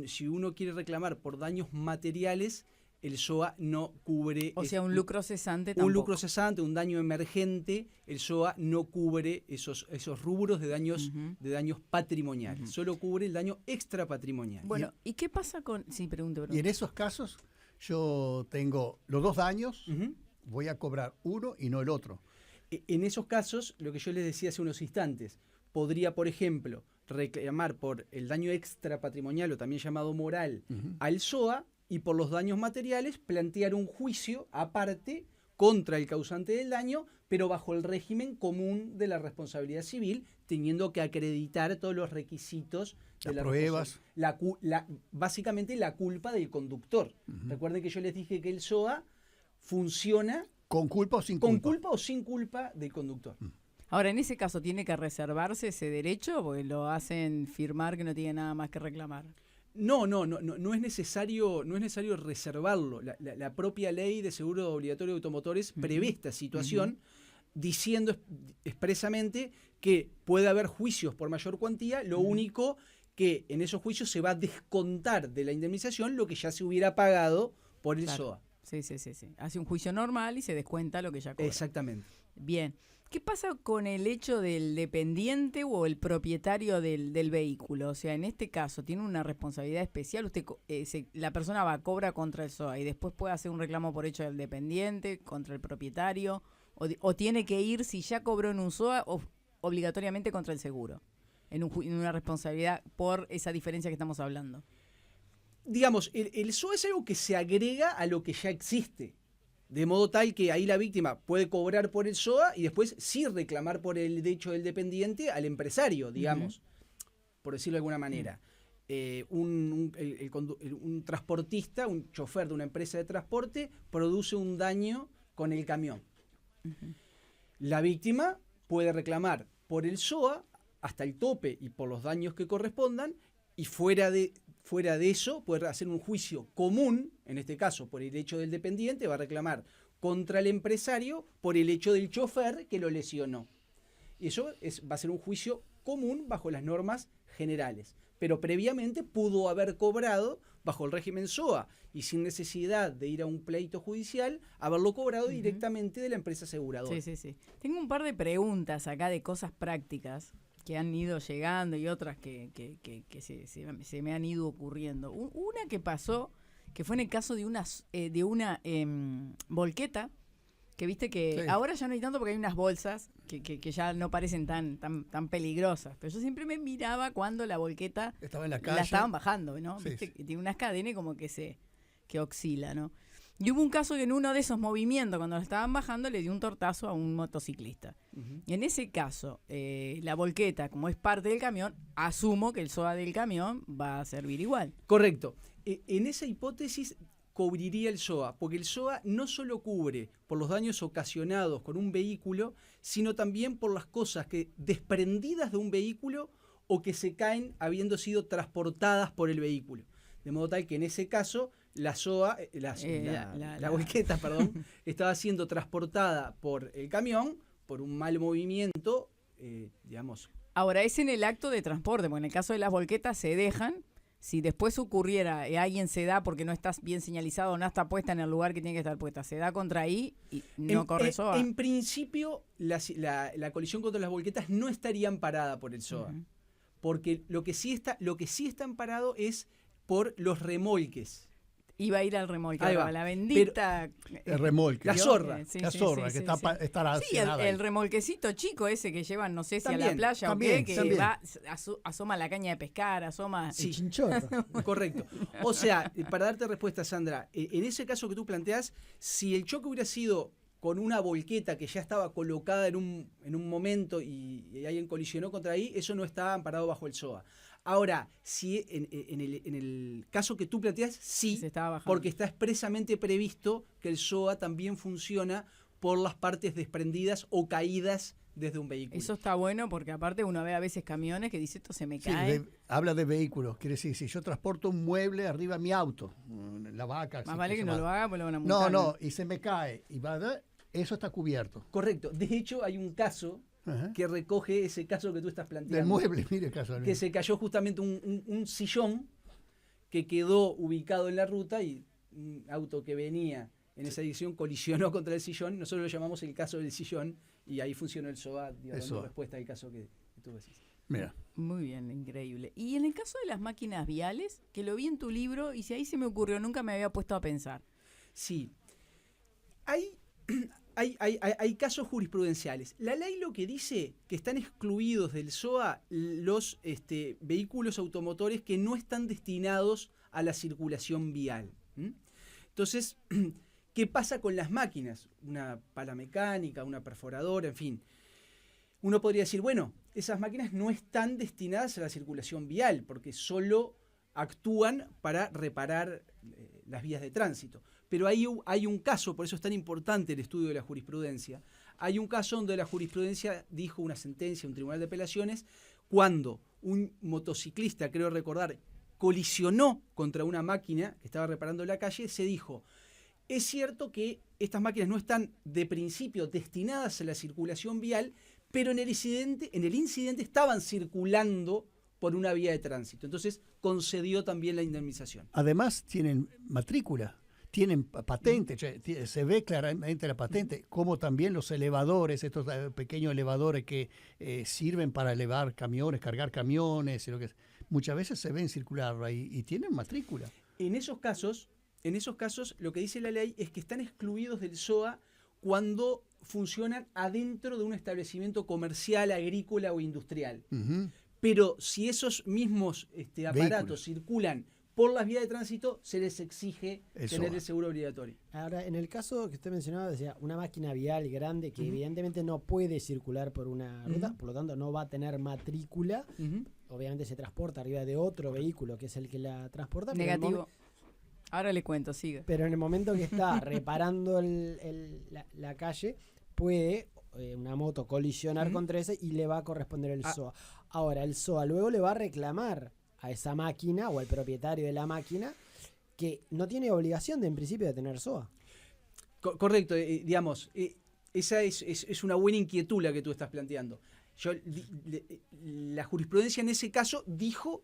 Si uno quiere reclamar por daños materiales, el SOA no cubre... O sea, un lucro cesante tampoco. Un lucro cesante, un daño emergente, el SOA no cubre esos rubros de daños, uh-huh, de daños patrimoniales. Uh-huh. Solo cubre el daño extrapatrimonial. Bueno, ¿y qué pasa con...? Sí, pregunto. Y en esos casos, yo tengo los dos daños, uh-huh, voy a cobrar uno y no el otro. En esos casos, lo que yo les decía hace unos instantes, podría, por ejemplo, reclamar por el daño extrapatrimonial o también llamado moral, uh-huh, al SOA, y por los daños materiales plantear un juicio aparte contra el causante del daño, pero bajo el régimen común de la responsabilidad civil, teniendo que acreditar todos los requisitos de las pruebas. Básicamente la culpa del conductor. Uh-huh. Recuerden que yo les dije que el SOA funciona... ¿Con culpa o sin culpa? Con culpa o sin culpa del conductor. Uh-huh. Ahora, en ese caso, ¿tiene que reservarse ese derecho? Porque lo hacen firmar que no tiene nada más que reclamar. No es necesario reservarlo. La propia ley de seguro obligatorio de automotores, uh-huh, prevé esta situación, uh-huh, diciendo expresamente que puede haber juicios por mayor cuantía, lo, uh-huh, único que en esos juicios se va a descontar de la indemnización lo que ya se hubiera pagado por el SOA. Sí. Hace un juicio normal y se descuenta lo que ya cobra. Exactamente. Bien. ¿Qué pasa con el hecho del dependiente o el propietario del vehículo? O sea, en este caso, ¿tiene una responsabilidad especial? La persona cobra contra el SOA y después puede hacer un reclamo por hecho del dependiente contra el propietario, o tiene que ir, si ya cobró en un SOA, obligatoriamente contra el seguro, en una responsabilidad por esa diferencia que estamos hablando. Digamos, el SOA es algo que se agrega a lo que ya existe. De modo tal que ahí la víctima puede cobrar por el SOA y después sí reclamar por el derecho del dependiente al empresario, digamos, uh-huh, por decirlo de alguna manera. Un transportista, un chofer de una empresa de transporte, produce un daño con el camión. Uh-huh. La víctima puede reclamar por el SOA hasta el tope y por los daños que correspondan, y fuera de eso, puede hacer un juicio común, en este caso por el hecho del dependiente, va a reclamar contra el empresario por el hecho del chofer que lo lesionó. Y eso va a ser un juicio común bajo las normas generales. Pero previamente pudo haber cobrado bajo el régimen SOA y sin necesidad de ir a un pleito judicial, haberlo cobrado, uh-huh, directamente de la empresa aseguradora. Sí. Tengo un par de preguntas acá de cosas prácticas que han ido llegando y otras que se me han ido ocurriendo. Una que pasó, que fue en el caso de una volqueta, que viste que, sí, ahora ya no hay tanto porque hay unas bolsas que ya no parecen tan peligrosas, pero yo siempre me miraba cuando la volqueta estaba en la calle, la estaban bajando, ¿no? Sí, ¿Viste? sí. Tiene unas cadenas como que oscila, ¿no? Y hubo un caso que en uno de esos movimientos, cuando lo estaban bajando, le dio un tortazo a un motociclista. Uh-huh. Y en ese caso, la volqueta, como es parte del camión, asumo que el SOA del camión va a servir igual. Correcto. En esa hipótesis cubriría el SOA, porque el SOA no solo cubre por los daños ocasionados con un vehículo, sino también por las cosas que desprendidas de un vehículo o que se caen habiendo sido transportadas por el vehículo. De modo tal que en ese caso la SOA, la volqueta, perdón, estaba siendo transportada por el camión por un mal movimiento, digamos. Ahora, es en el acto de transporte, porque en el caso de las volquetas se dejan, si después ocurriera y alguien se da porque no está bien señalizado, no está puesta en el lugar que tiene que estar puesta, se da contra ahí y no corre SOA. En principio, la colisión contra las volquetas no estaría amparada por el SOA. Porque lo que sí está amparado es por los remolques. Iba a ir al remolque, a la bendita... el remolque. La zorra. Estará sí, el remolquecito chico ese que llevan, no sé si también, a la playa también, o qué, que va, asoma la caña de pescar, asoma... Sí, chinchorro. Correcto. O sea, para darte respuesta, Sandra, en ese caso que tú planteas, si el choque hubiera sido con una volqueta que ya estaba colocada en un momento y alguien colisionó contra ahí, eso no está amparado bajo el SOA. Ahora, si en el caso que tú planteas, sí, porque está expresamente previsto que el SOA también funciona por las partes desprendidas o caídas desde un vehículo. Eso está bueno porque aparte uno ve a veces camiones que dice esto se me cae. Sí, habla de vehículos, quiere decir, si yo transporto un mueble arriba de mi auto, la vaca... Más vale que no lo haga porque lo van a multar. No, y se me cae, eso está cubierto. Correcto. De hecho, hay un caso... que recoge ese caso que tú estás planteando. Del mueble, mire el caso. Que se cayó justamente un sillón que quedó ubicado en la ruta y un auto que venía en esa dirección colisionó contra el sillón. Nosotros lo llamamos el caso del sillón y ahí funcionó el SOA, dando respuesta al caso que tú decís. Mira. Muy bien, increíble. Y en el caso de las máquinas viales, que lo vi en tu libro y si ahí se me ocurrió, nunca me había puesto a pensar. Sí. Hay casos jurisprudenciales. La ley lo que dice que están excluidos del SOA los vehículos automotores que no están destinados a la circulación vial. Entonces, ¿qué pasa con las máquinas? Una pala mecánica, una perforadora, en fin. Uno podría decir, bueno, esas máquinas no están destinadas a la circulación vial porque solo actúan para reparar las vías de tránsito. Pero hay un caso, por eso es tan importante el estudio de la jurisprudencia, hay un caso donde la jurisprudencia dijo una sentencia, un tribunal de apelaciones, cuando un motociclista, creo recordar, colisionó contra una máquina que estaba reparando en la calle, se dijo, es cierto que estas máquinas no están de principio destinadas a la circulación vial, pero en el incidente estaban circulando por una vía de tránsito. Entonces concedió también la indemnización. Además tienen matrícula. Tienen patente, se ve claramente la patente, como también los elevadores, estos pequeños elevadores que sirven para elevar camiones, cargar camiones, muchas veces se ven circular ahí y tienen matrícula. En esos casos, lo que dice la ley es que están excluidos del SOA cuando funcionan adentro de un establecimiento comercial, agrícola o industrial. Pero si esos mismos aparatos circulan por las vías de tránsito, se les exige tener el seguro obligatorio. Ahora, en el caso que usted mencionaba, decía, una máquina vial grande que evidentemente no puede circular por una ruta, por lo tanto no va a tener matrícula, obviamente se transporta arriba de otro vehículo que es el que la transporta. Negativo. Ahora le cuento, sigue. Pero en el momento que está reparando la calle, puede una moto colisionar contra ese y le va a corresponder el SOA. Ahora, el SOA luego le va a reclamar a esa máquina o al propietario de la máquina que no tiene obligación en principio de tener SOA. Correcto, digamos, esa es una buena inquietud la que tú estás planteando. La jurisprudencia en ese caso dijo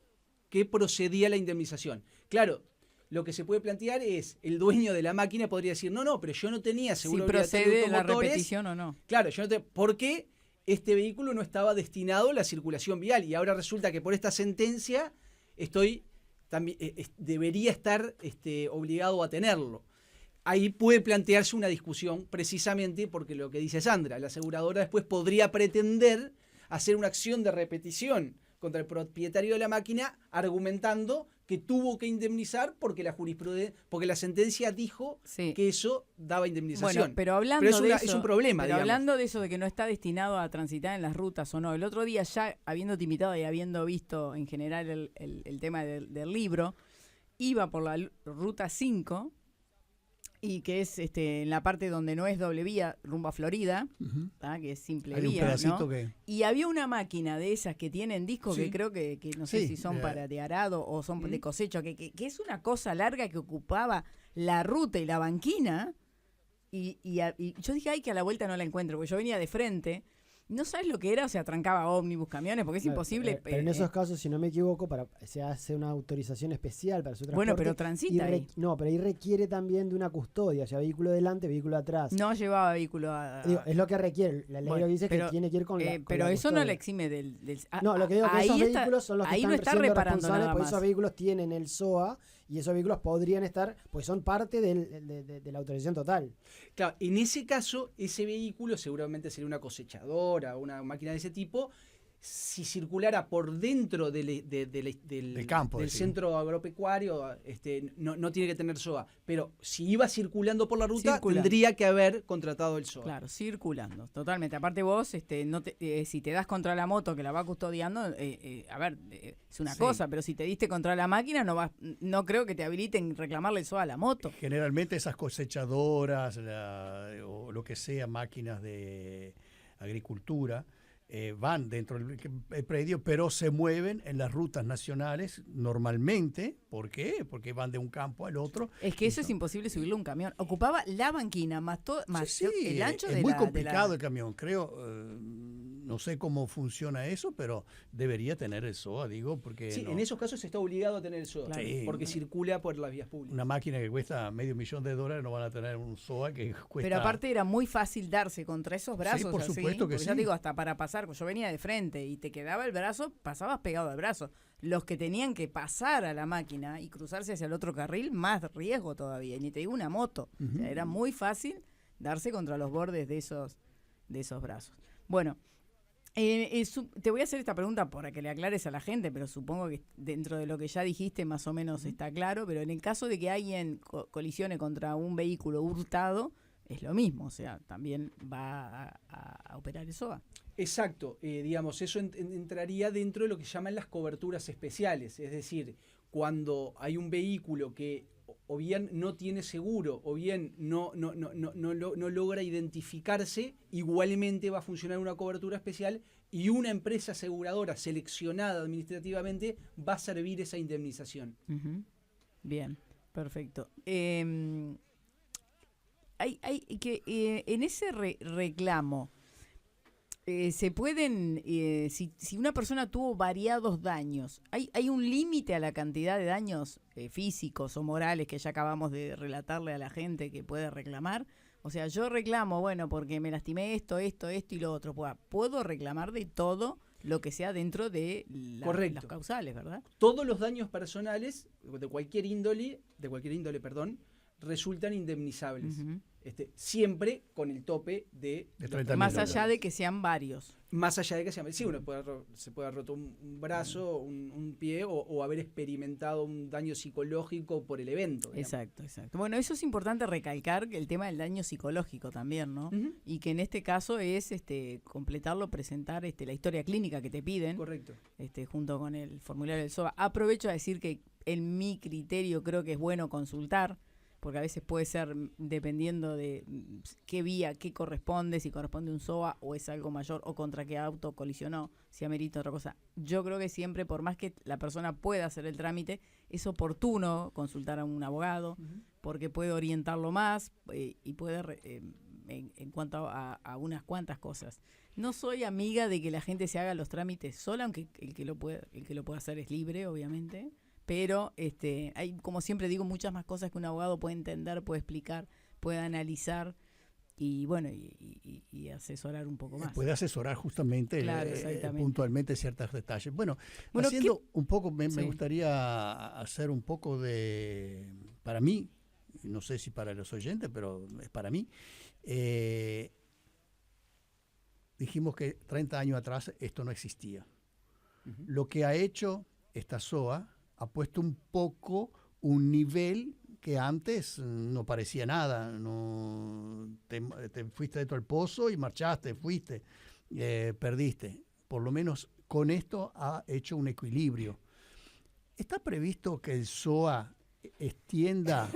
que procedía la indemnización. Claro, lo que se puede plantear es, el dueño de la máquina podría decir, no, pero yo no tenía seguro obligatorio de automotores. ¿Si procede la repetición o no? Claro, ¿por qué este vehículo no estaba destinado a la circulación vial? Y ahora resulta que por esta sentencia debería estar obligado a tenerlo. Ahí puede plantearse una discusión precisamente porque lo que dice Sandra, la aseguradora después podría pretender hacer una acción de repetición contra el propietario de la máquina argumentando que tuvo que indemnizar porque la sentencia dijo que eso daba indemnización. Bueno, pero hablando de eso, es un problema, pero hablando de eso de que no está destinado a transitar en las rutas o no, el otro día ya habiéndote invitado y habiendo visto en general el tema del libro, iba por la ruta 5 y que es en la parte donde no es doble vía, rumbo a Florida, que es simple vía, ¿no? Y había una máquina de esas que tienen discos que creo que no sé si son para de arado o son de cosecha, que es una cosa larga que ocupaba la ruta y la banquina, y yo dije, ay, que a la vuelta no la encuentro, porque yo venía de frente, ¿No sabes lo que era? O sea, trancaba ómnibus, camiones, porque es imposible. Pero en esos casos, si no me equivoco, se hace una autorización especial para su transporte. Bueno, pero transita ahí. No, pero ahí requiere también de una custodia, o sea, vehículo delante, vehículo atrás. No llevaba vehículo Digo, es lo que requiere. La ley lo que dice es que tiene que ir con la pero la eso custodia. no le exime del no, lo que digo es que esos vehículos son los que ahí no está siendo reparando responsables, nada porque más. esos vehículos tienen el SOA y esos vehículos podrían estar, pues son parte de la autorización total. Claro, en ese caso, ese vehículo seguramente sería una cosechadora, una máquina de ese tipo. Si circulara por dentro del campo, del centro agropecuario, no tiene que tener SOA. Pero si iba circulando por la ruta, tendría que haber contratado el SOA. Claro, circulando, totalmente. Aparte vos, si te das contra la moto que la va custodiando, es una cosa, pero si te diste contra la máquina, no creo que te habiliten reclamarle el SOA a la moto. Generalmente esas cosechadoras o lo que sea, máquinas de agricultura, van dentro del predio, pero se mueven en las rutas nacionales normalmente. ¿Por qué? Porque van de un campo al otro. Es que eso es imposible subirle a un camión. Ocupaba la banquina más el ancho de la... Es muy complicado el camión, creo. No sé cómo funciona eso, pero debería tener el SOA, digo, porque... Sí, en esos casos está obligado a tener el SOA, claro, porque circula por las vías públicas. Una máquina que cuesta $500,000 no van a tener un SOA que cuesta... Pero aparte era muy fácil darse contra esos brazos. Sí, por supuesto que sí. Ya digo, hasta para pasar, yo venía de frente y te quedaba el brazo, pasabas pegado al brazo. Los que tenían que pasar a la máquina y cruzarse hacia el otro carril, más riesgo todavía. Y ni te digo una moto. O sea, era muy fácil darse contra los bordes de esos brazos. Bueno, te voy a hacer esta pregunta para que le aclares a la gente, pero supongo que dentro de lo que ya dijiste más o menos está claro, pero en el caso de que alguien colisione contra un vehículo hurtado, es lo mismo, o sea, también va a operar el SOA. Exacto, digamos, eso entraría dentro de lo que llaman las coberturas especiales, es decir, cuando hay un vehículo que o bien no tiene seguro o bien no logra identificarse, igualmente va a funcionar una cobertura especial y una empresa aseguradora seleccionada administrativamente va a servir esa indemnización. Uh-huh. Bien, perfecto. En ese reclamo, se pueden, si una persona tuvo variados daños, ¿hay un límite a la cantidad de daños físicos o morales que ya acabamos de relatarle a la gente que puede reclamar? O sea, yo reclamo, bueno, porque me lastimé esto y lo otro. ¿Puedo reclamar de todo lo que sea dentro de las causales, verdad? Todos los daños personales, de cualquier índole, resultan indemnizables. Uh-huh. Siempre con el tope de más allá de que sean varios. Más allá de que sean varios. Sí, uno se puede haber roto un brazo, un pie o haber experimentado un daño psicológico por el evento. Digamos. Exacto. Bueno, eso es importante recalcar, el tema del daño psicológico también, ¿no? Uh-huh. Y que en este caso es completarlo, presentar la historia clínica que te piden. Correcto. Junto con el formulario del SOA. Aprovecho a decir que en mi criterio creo que es bueno consultar, porque a veces puede ser dependiendo de qué vía, qué corresponde, si corresponde un SOA o es algo mayor o contra qué auto colisionó, si amerita otra cosa. Yo creo que siempre, por más que la persona pueda hacer el trámite, es oportuno consultar a un abogado, uh-huh, porque puede orientarlo más y puede en cuanto a unas cuantas cosas. No soy amiga de que la gente se haga los trámites sola, aunque el que lo pueda hacer es libre, obviamente. Pero hay, como siempre digo, muchas más cosas que un abogado puede entender, puede explicar, puede analizar y bueno, y asesorar un poco más. Puede asesorar justamente, claro, puntualmente ciertos detalles. Bueno, haciendo un poco, me gustaría hacer un poco para mí, no sé si para los oyentes, pero es para mí. Dijimos que 30 años atrás esto no existía. Uh-huh. Lo que ha hecho esta SOA ha puesto un poco un nivel que antes no parecía nada. No, te fuiste dentro del pozo y marchaste, perdiste. Por lo menos con esto ha hecho un equilibrio. ¿Está previsto que el SOA extienda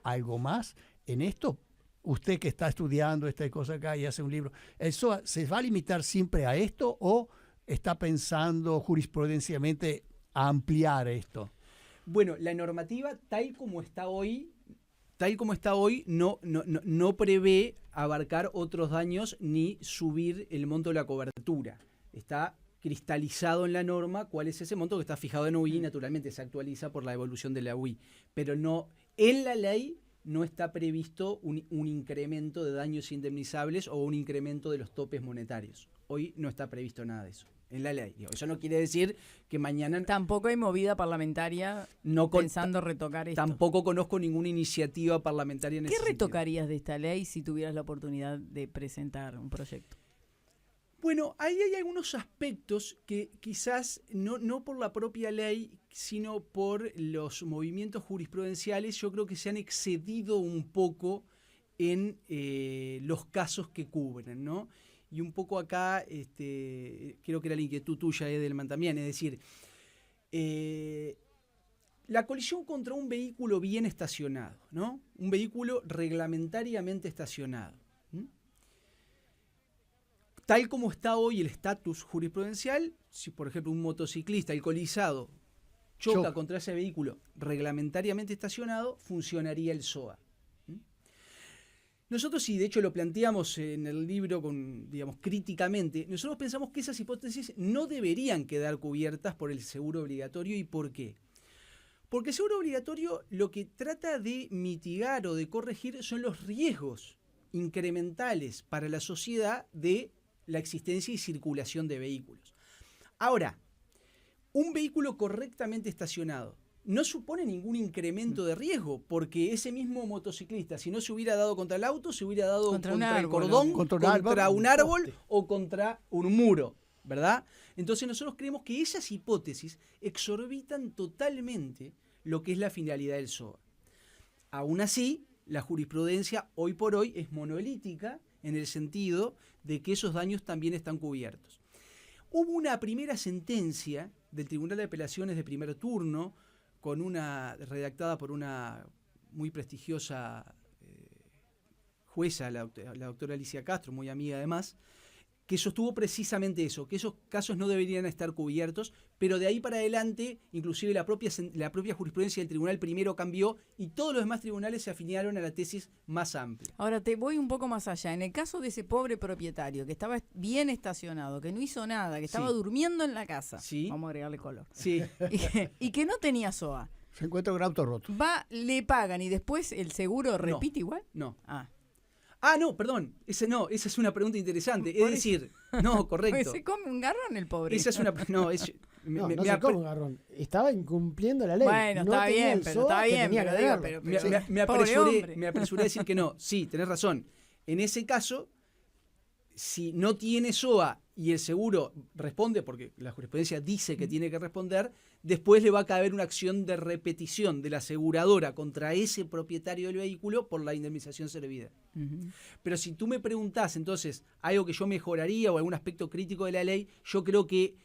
algo más en esto? Usted que está estudiando esta cosa acá y hace un libro, ¿el SOA se va a limitar siempre a esto o está pensando jurisprudencialmente a ampliar esto? Bueno, la normativa tal como está hoy no prevé abarcar otros daños ni subir el monto de la cobertura. Está cristalizado en la norma cuál es ese monto que está fijado en UI, naturalmente se actualiza por la evolución de la UI, pero no, en la ley no está previsto un incremento de daños indemnizables o un incremento de los topes monetarios. Hoy no está previsto nada de eso en la ley. Eso no quiere decir que mañana... Tampoco hay movida parlamentaria pensando retocar esto. Tampoco conozco ninguna iniciativa parlamentaria en ese sentido. ¿Qué retocarías de esta ley si tuvieras la oportunidad de presentar un proyecto? Bueno, ahí hay algunos aspectos que quizás no por la propia ley, sino por los movimientos jurisprudenciales, yo creo que se han excedido un poco en los casos que cubren, ¿no? Y un poco acá, creo que era la inquietud tuya, Edelman, también, es decir, la colisión contra un vehículo bien estacionado, ¿no? Un vehículo reglamentariamente estacionado. Tal como está hoy el estatus jurisprudencial, si por ejemplo un motociclista alcoholizado choca contra ese vehículo reglamentariamente estacionado, funcionaría el SOA. Nosotros, y de hecho lo planteamos en el libro críticamente, nosotros pensamos que esas hipótesis no deberían quedar cubiertas por el seguro obligatorio. ¿Y por qué? Porque el seguro obligatorio lo que trata de mitigar o de corregir son los riesgos incrementales para la sociedad de la existencia y circulación de vehículos. Ahora, un vehículo correctamente estacionado no supone ningún incremento de riesgo, porque ese mismo motociclista, si no se hubiera dado contra el auto, se hubiera dado contra el cordón, contra un árbol o contra un muro, ¿verdad? Entonces nosotros creemos que esas hipótesis exorbitan totalmente lo que es la finalidad del SOA. Aún así, la jurisprudencia hoy por hoy es monolítica en el sentido de que esos daños también están cubiertos. Hubo una primera sentencia del Tribunal de Apelaciones de primer turno, redactada por una muy prestigiosa jueza, la doctora Alicia Castro, muy amiga además, que sostuvo precisamente eso, que esos casos no deberían estar cubiertos, pero de ahí para adelante, inclusive la propia jurisprudencia del tribunal primero cambió y todos los demás tribunales se afiliaron a la tesis más amplia. Ahora te voy un poco más allá. En el caso de ese pobre propietario que estaba bien estacionado, que no hizo nada, que estaba durmiendo en la casa, vamos a agregarle color, y que no tenía SOA. Se encuentra con auto roto. Le pagan y después el seguro repite igual. No. No, perdón. Esa es una pregunta interesante. Es decir, no, correcto. Se come un garrón el pobre. Esa es una... No se come un garrón. Estaba incumpliendo la ley. Bueno, está bien, pero me apresuré a decir que no. Sí, tenés razón. En ese caso, si no tiene SOA y el seguro responde, porque la jurisprudencia dice que tiene que responder, después le va a caber una acción de repetición de la aseguradora contra ese propietario del vehículo por la indemnización servida. Pero si tú me preguntás, entonces, algo que yo mejoraría o algún aspecto crítico de la ley, yo creo que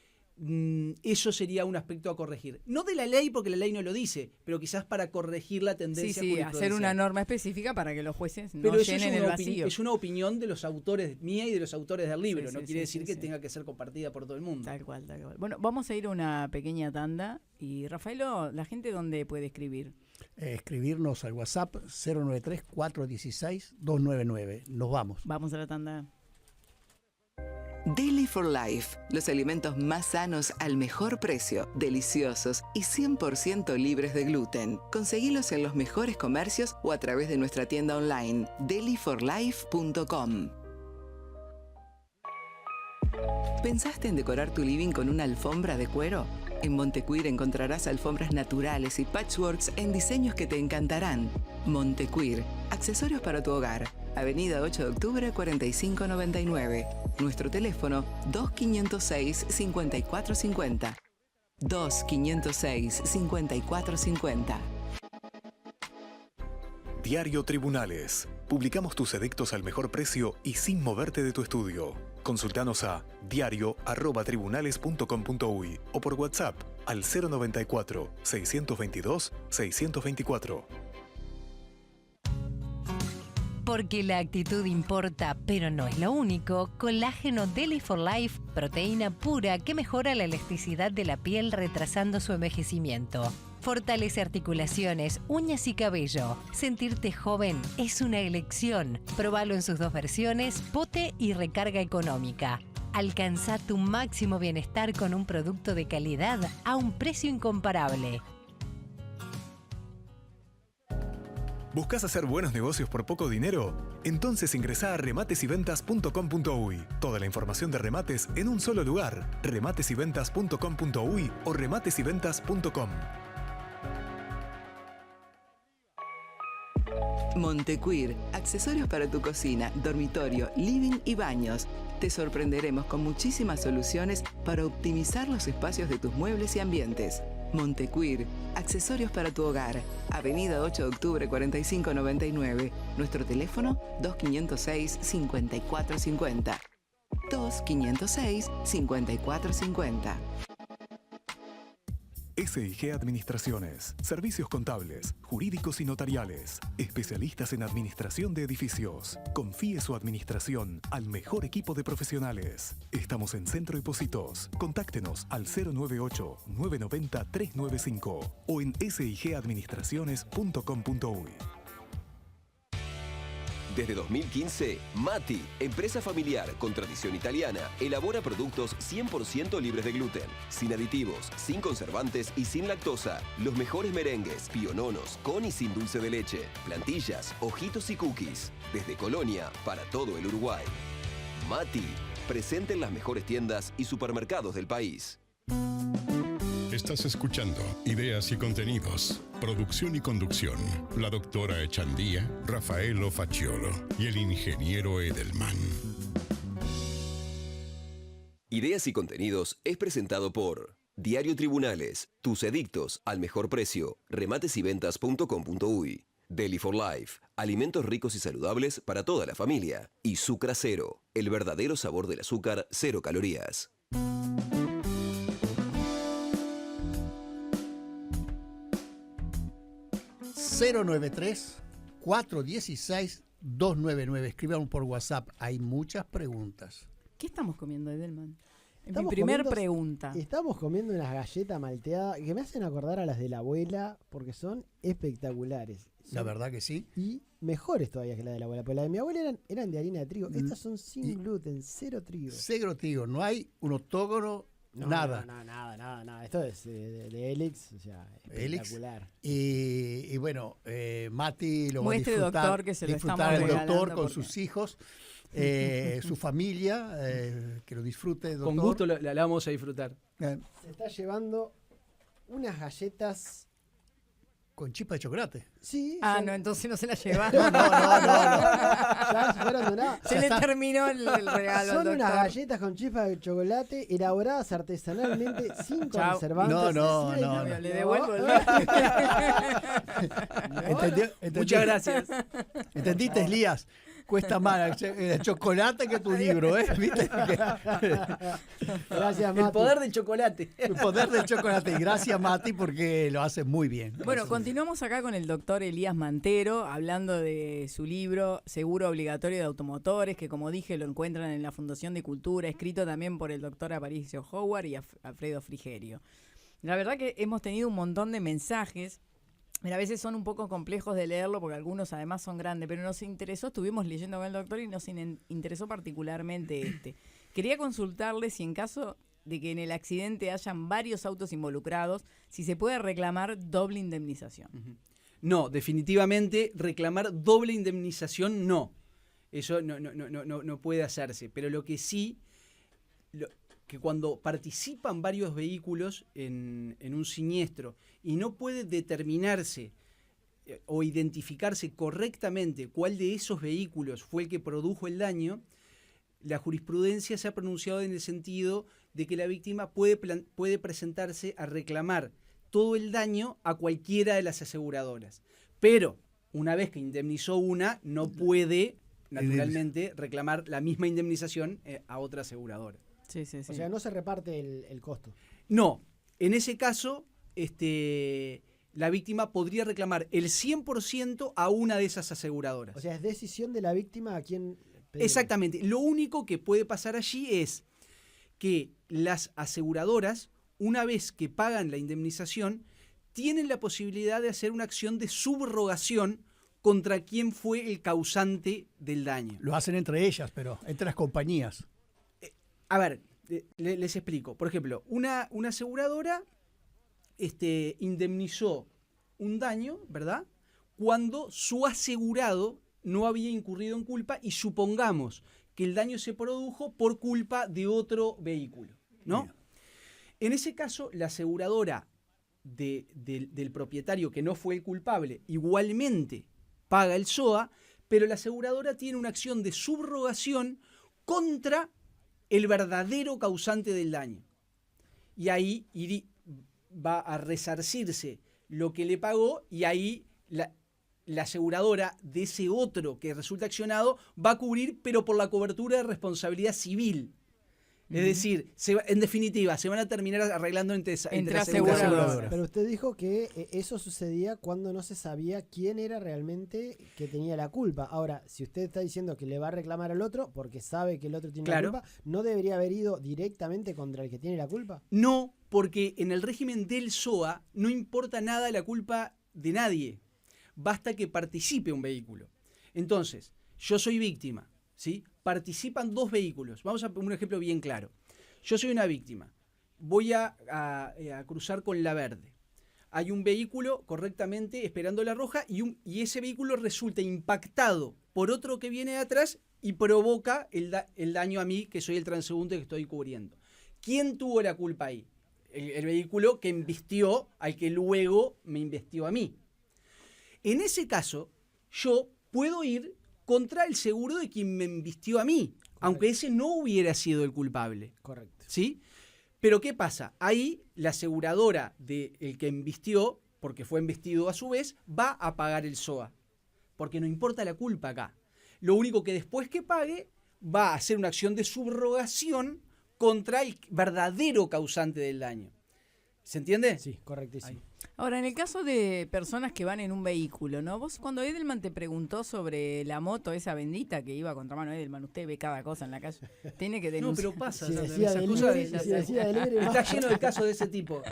eso sería un aspecto a corregir. No de la ley, porque la ley no lo dice, pero quizás para corregir la tendencia jurisprudencial. Hacer una norma específica para que los jueces no llenen el vacío. Es una opinión de los autores, mía y de los autores del libro. No quiere decir que tenga que ser compartida por todo el mundo. Tal cual. Bueno, vamos a ir a una pequeña tanda. Y Rafaelo, ¿la gente dónde puede escribir? Escribirnos al WhatsApp 093-416-299. Nos vamos. Vamos a la tanda. Deli for Life, los alimentos más sanos al mejor precio, deliciosos y 100% libres de gluten. Conseguilos en los mejores comercios o a través de nuestra tienda online, deliforlife.com. ¿Pensaste en decorar tu living con una alfombra de cuero? En Montecuir encontrarás alfombras naturales y patchworks en diseños que te encantarán. Montecuir, accesorios para tu hogar. Avenida 8 de octubre 4599. Nuestro teléfono 2506-5450. 2506-5450. Diario Tribunales. Publicamos tus edictos al mejor precio y sin moverte de tu estudio. Consultanos a diario@tribunales.com.uy o por WhatsApp al 094-622-624. Porque la actitud importa, pero no es lo único. Colágeno Deli for Life, proteína pura que mejora la elasticidad de la piel retrasando su envejecimiento. Fortalece articulaciones, uñas y cabello. Sentirte joven es una elección. Probalo en sus 2 versiones, pote y recarga económica. Alcanza tu máximo bienestar con un producto de calidad a un precio incomparable. ¿Buscas hacer buenos negocios por poco dinero? Entonces ingresá a rematesyventas.com.uy. Toda la información de remates en un solo lugar. rematesyventas.com.uy o rematesyventas.com. Montecuir, accesorios para tu cocina, dormitorio, living y baños. Te sorprenderemos con muchísimas soluciones para optimizar los espacios de tus muebles y ambientes. Montecuir, accesorios para tu hogar. Avenida 8 de octubre 4599. Nuestro teléfono 2506-5450. 2506-5450. SIG Administraciones, servicios contables, jurídicos y notariales, especialistas en administración de edificios. Confíe su administración al mejor equipo de profesionales. Estamos en Centro y Pocitos. Contáctenos al 098-990-395 o en sigadministraciones.com.uy. Desde 2015, Mati, empresa familiar con tradición italiana, elabora productos 100% libres de gluten, sin aditivos, sin conservantes y sin lactosa. Los mejores merengues, piononos, con y sin dulce de leche, plantillas, ojitos y cookies. Desde Colonia para todo el Uruguay. Mati, presente en las mejores tiendas y supermercados del país. Estás escuchando Ideas y Contenidos. Producción y conducción. La doctora Echandía, Rafaelo Facciolo y el ingeniero Edelman. Ideas y Contenidos es presentado por Diario Tribunales, tus edictos al mejor precio, rematesyventas.com.uy. Deli for Life, alimentos ricos y saludables para toda la familia. Y Sucra Cero, el verdadero sabor del azúcar, 0 calorías. (093-416-299). Escriban por WhatsApp. Hay muchas preguntas. ¿Qué estamos comiendo, Edelman? Mi Estamos primer comiendo- pregunta. Estamos comiendo unas galletas malteadas que me hacen acordar a las de la abuela porque son espectaculares. La verdad que sí. Y mejores todavía que la de la abuela. Porque las de mi abuela eran de harina de trigo. Estas son sin gluten, 0 trigo. Cero trigo. No hay un octógono, nada. No, nada. Esto es de Helix, o sea, Helix. espectacular. Y bueno, Mati lo Muestre, va a disfrutar, doctor, que se lo disfrutar el estamos doctor regalando con porque- sus hijos, su familia, que lo disfrute, doctor. Con gusto la vamos a disfrutar. Se está llevando unas galletas. Con chispa de chocolate. Sí. No, entonces no se la lleva. No. Ya fueron donadas. Se le terminó el regalo Son al unas doctor. galletas con chispa de chocolate elaboradas artesanalmente sin Chao. conservantes. No. Le devuelvo el ¿Entendió? Muchas gracias. ¿Entendiste, Elías? Cuesta más el chocolate que tu libro, ¿eh? ¿Viste? Gracias, Mati. El poder del chocolate. El poder del chocolate. Y gracias, Mati, porque lo hace muy bien. Bueno, continuamos acá con el doctor Elías Mantero, hablando de su libro Seguro Obligatorio de Automotores, que como dije lo encuentran en la Fundación de Cultura, escrito también por el doctor Aparicio Howard y Alfredo Frigerio. La verdad que hemos tenido un montón de mensajes. Mira, a veces son un poco complejos de leerlo porque algunos además son grandes, pero nos interesó, estuvimos leyendo con el doctor y nos interesó particularmente este. Quería consultarle si en caso de que en el accidente hayan varios autos involucrados, si se puede reclamar doble indemnización. No, definitivamente reclamar doble indemnización no. Eso no puede hacerse. Pero lo que sí, que cuando participan varios vehículos en un siniestro y no puede determinarse o identificarse correctamente cuál de esos vehículos fue el que produjo el daño, la jurisprudencia se ha pronunciado en el sentido de que la víctima puede presentarse a reclamar todo el daño a cualquiera de las aseguradoras. Pero una vez que indemnizó una, no puede naturalmente reclamar la misma indemnización a otra aseguradora. Sí. O sea, no se reparte el costo. No, en ese caso, la víctima podría reclamar el 100% a una de esas aseguradoras. O sea, es decisión de la víctima a quién pedir. Exactamente. Lo único que puede pasar allí es que las aseguradoras, una vez que pagan la indemnización, tienen la posibilidad de hacer una acción de subrogación contra quien fue el causante del daño. Lo hacen entre ellas, pero entre las compañías. A ver, les explico. Por ejemplo, una aseguradora indemnizó un daño, ¿verdad?, cuando su asegurado no había incurrido en culpa y supongamos que el daño se produjo por culpa de otro vehículo, ¿no? Bien. En ese caso, la aseguradora del propietario que no fue el culpable igualmente paga el SOA, pero la aseguradora tiene una acción de subrogación contra el verdadero causante del daño. Y ahí va a resarcirse lo que le pagó y ahí la aseguradora de ese otro que resulta accionado va a cubrir, pero por la cobertura de responsabilidad civil. Es decir, en definitiva, se van a terminar arreglando entre aseguradoras. Pero usted dijo que eso sucedía cuando no se sabía quién era realmente que tenía la culpa. Ahora, si usted está diciendo que le va a reclamar al otro porque sabe que el otro tiene la culpa, ¿no debería haber ido directamente contra el que tiene la culpa? No, porque en el régimen del SOA no importa nada la culpa de nadie. Basta que participe un vehículo. Entonces, yo soy víctima, ¿sí? Participan dos vehículos. Vamos a poner un ejemplo bien claro. Yo soy una víctima. Voy a cruzar con la verde. Hay un vehículo correctamente esperando la roja y ese vehículo resulta impactado por otro que viene de atrás y provoca el daño a mí, que soy el transeúnte que estoy cubriendo. ¿Quién tuvo la culpa ahí? El vehículo que embistió al que luego me embistió a mí. En ese caso, yo puedo ir contra el seguro de quien me embistió a mí, aunque ese no hubiera sido el culpable. Correcto. ¿Sí? Pero ¿qué pasa? Ahí la aseguradora del que embistió, porque fue embestido a su vez, va a pagar el SOA. Porque no importa la culpa acá. Lo único que después que pague va a hacer una acción de subrogación contra el verdadero causante del daño. ¿Se entiende? Sí, correctísimo. Ahí. Ahora, en el caso de personas que van en un vehículo, ¿no? Vos cuando Edelman te preguntó sobre la moto esa bendita que iba contra mano, Edelman, usted ve cada cosa en la calle, tiene que denunciar. No, pero pasa. Si decía está lleno de casos de ese tipo.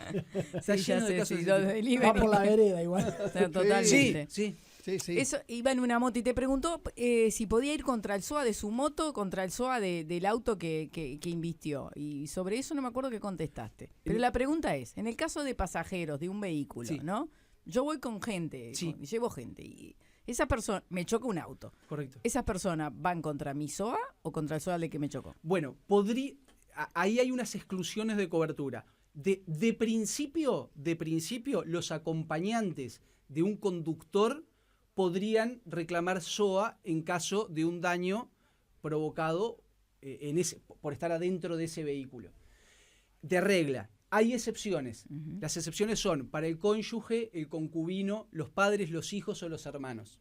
Está lleno de casos de ese tipo. Va por la vereda igual. Totalmente. Sí. Eso, iba en una moto y te preguntó si podía ir contra el SOA de su moto, contra el SOA del auto que invistió. Y sobre eso no me acuerdo qué contestaste. Pero la pregunta es, en el caso de pasajeros de un vehículo, ¿no? Yo voy con gente, llevo gente y esa persona, me choca un auto. Correcto. ¿Esas personas van contra mi SOA o contra el SOA de que me chocó? Bueno, ahí hay unas exclusiones de cobertura. De principio, los acompañantes de un conductor podrían reclamar SOA en caso de un daño provocado por estar adentro de ese vehículo. De regla, hay excepciones. Uh-huh. Las excepciones son para el cónyuge, el concubino, los padres, los hijos o los hermanos.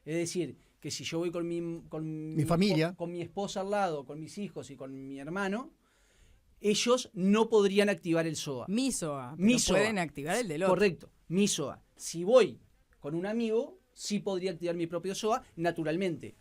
Es decir, que si yo voy con mi familia, con mi esposa al lado, con mis hijos y con mi hermano, ellos no podrían activar el SOA. Mi SOA, pero pueden activar el del otro. Correcto, mi SOA. Si voy con un amigo, sí podría activar mi propio SOA, naturalmente.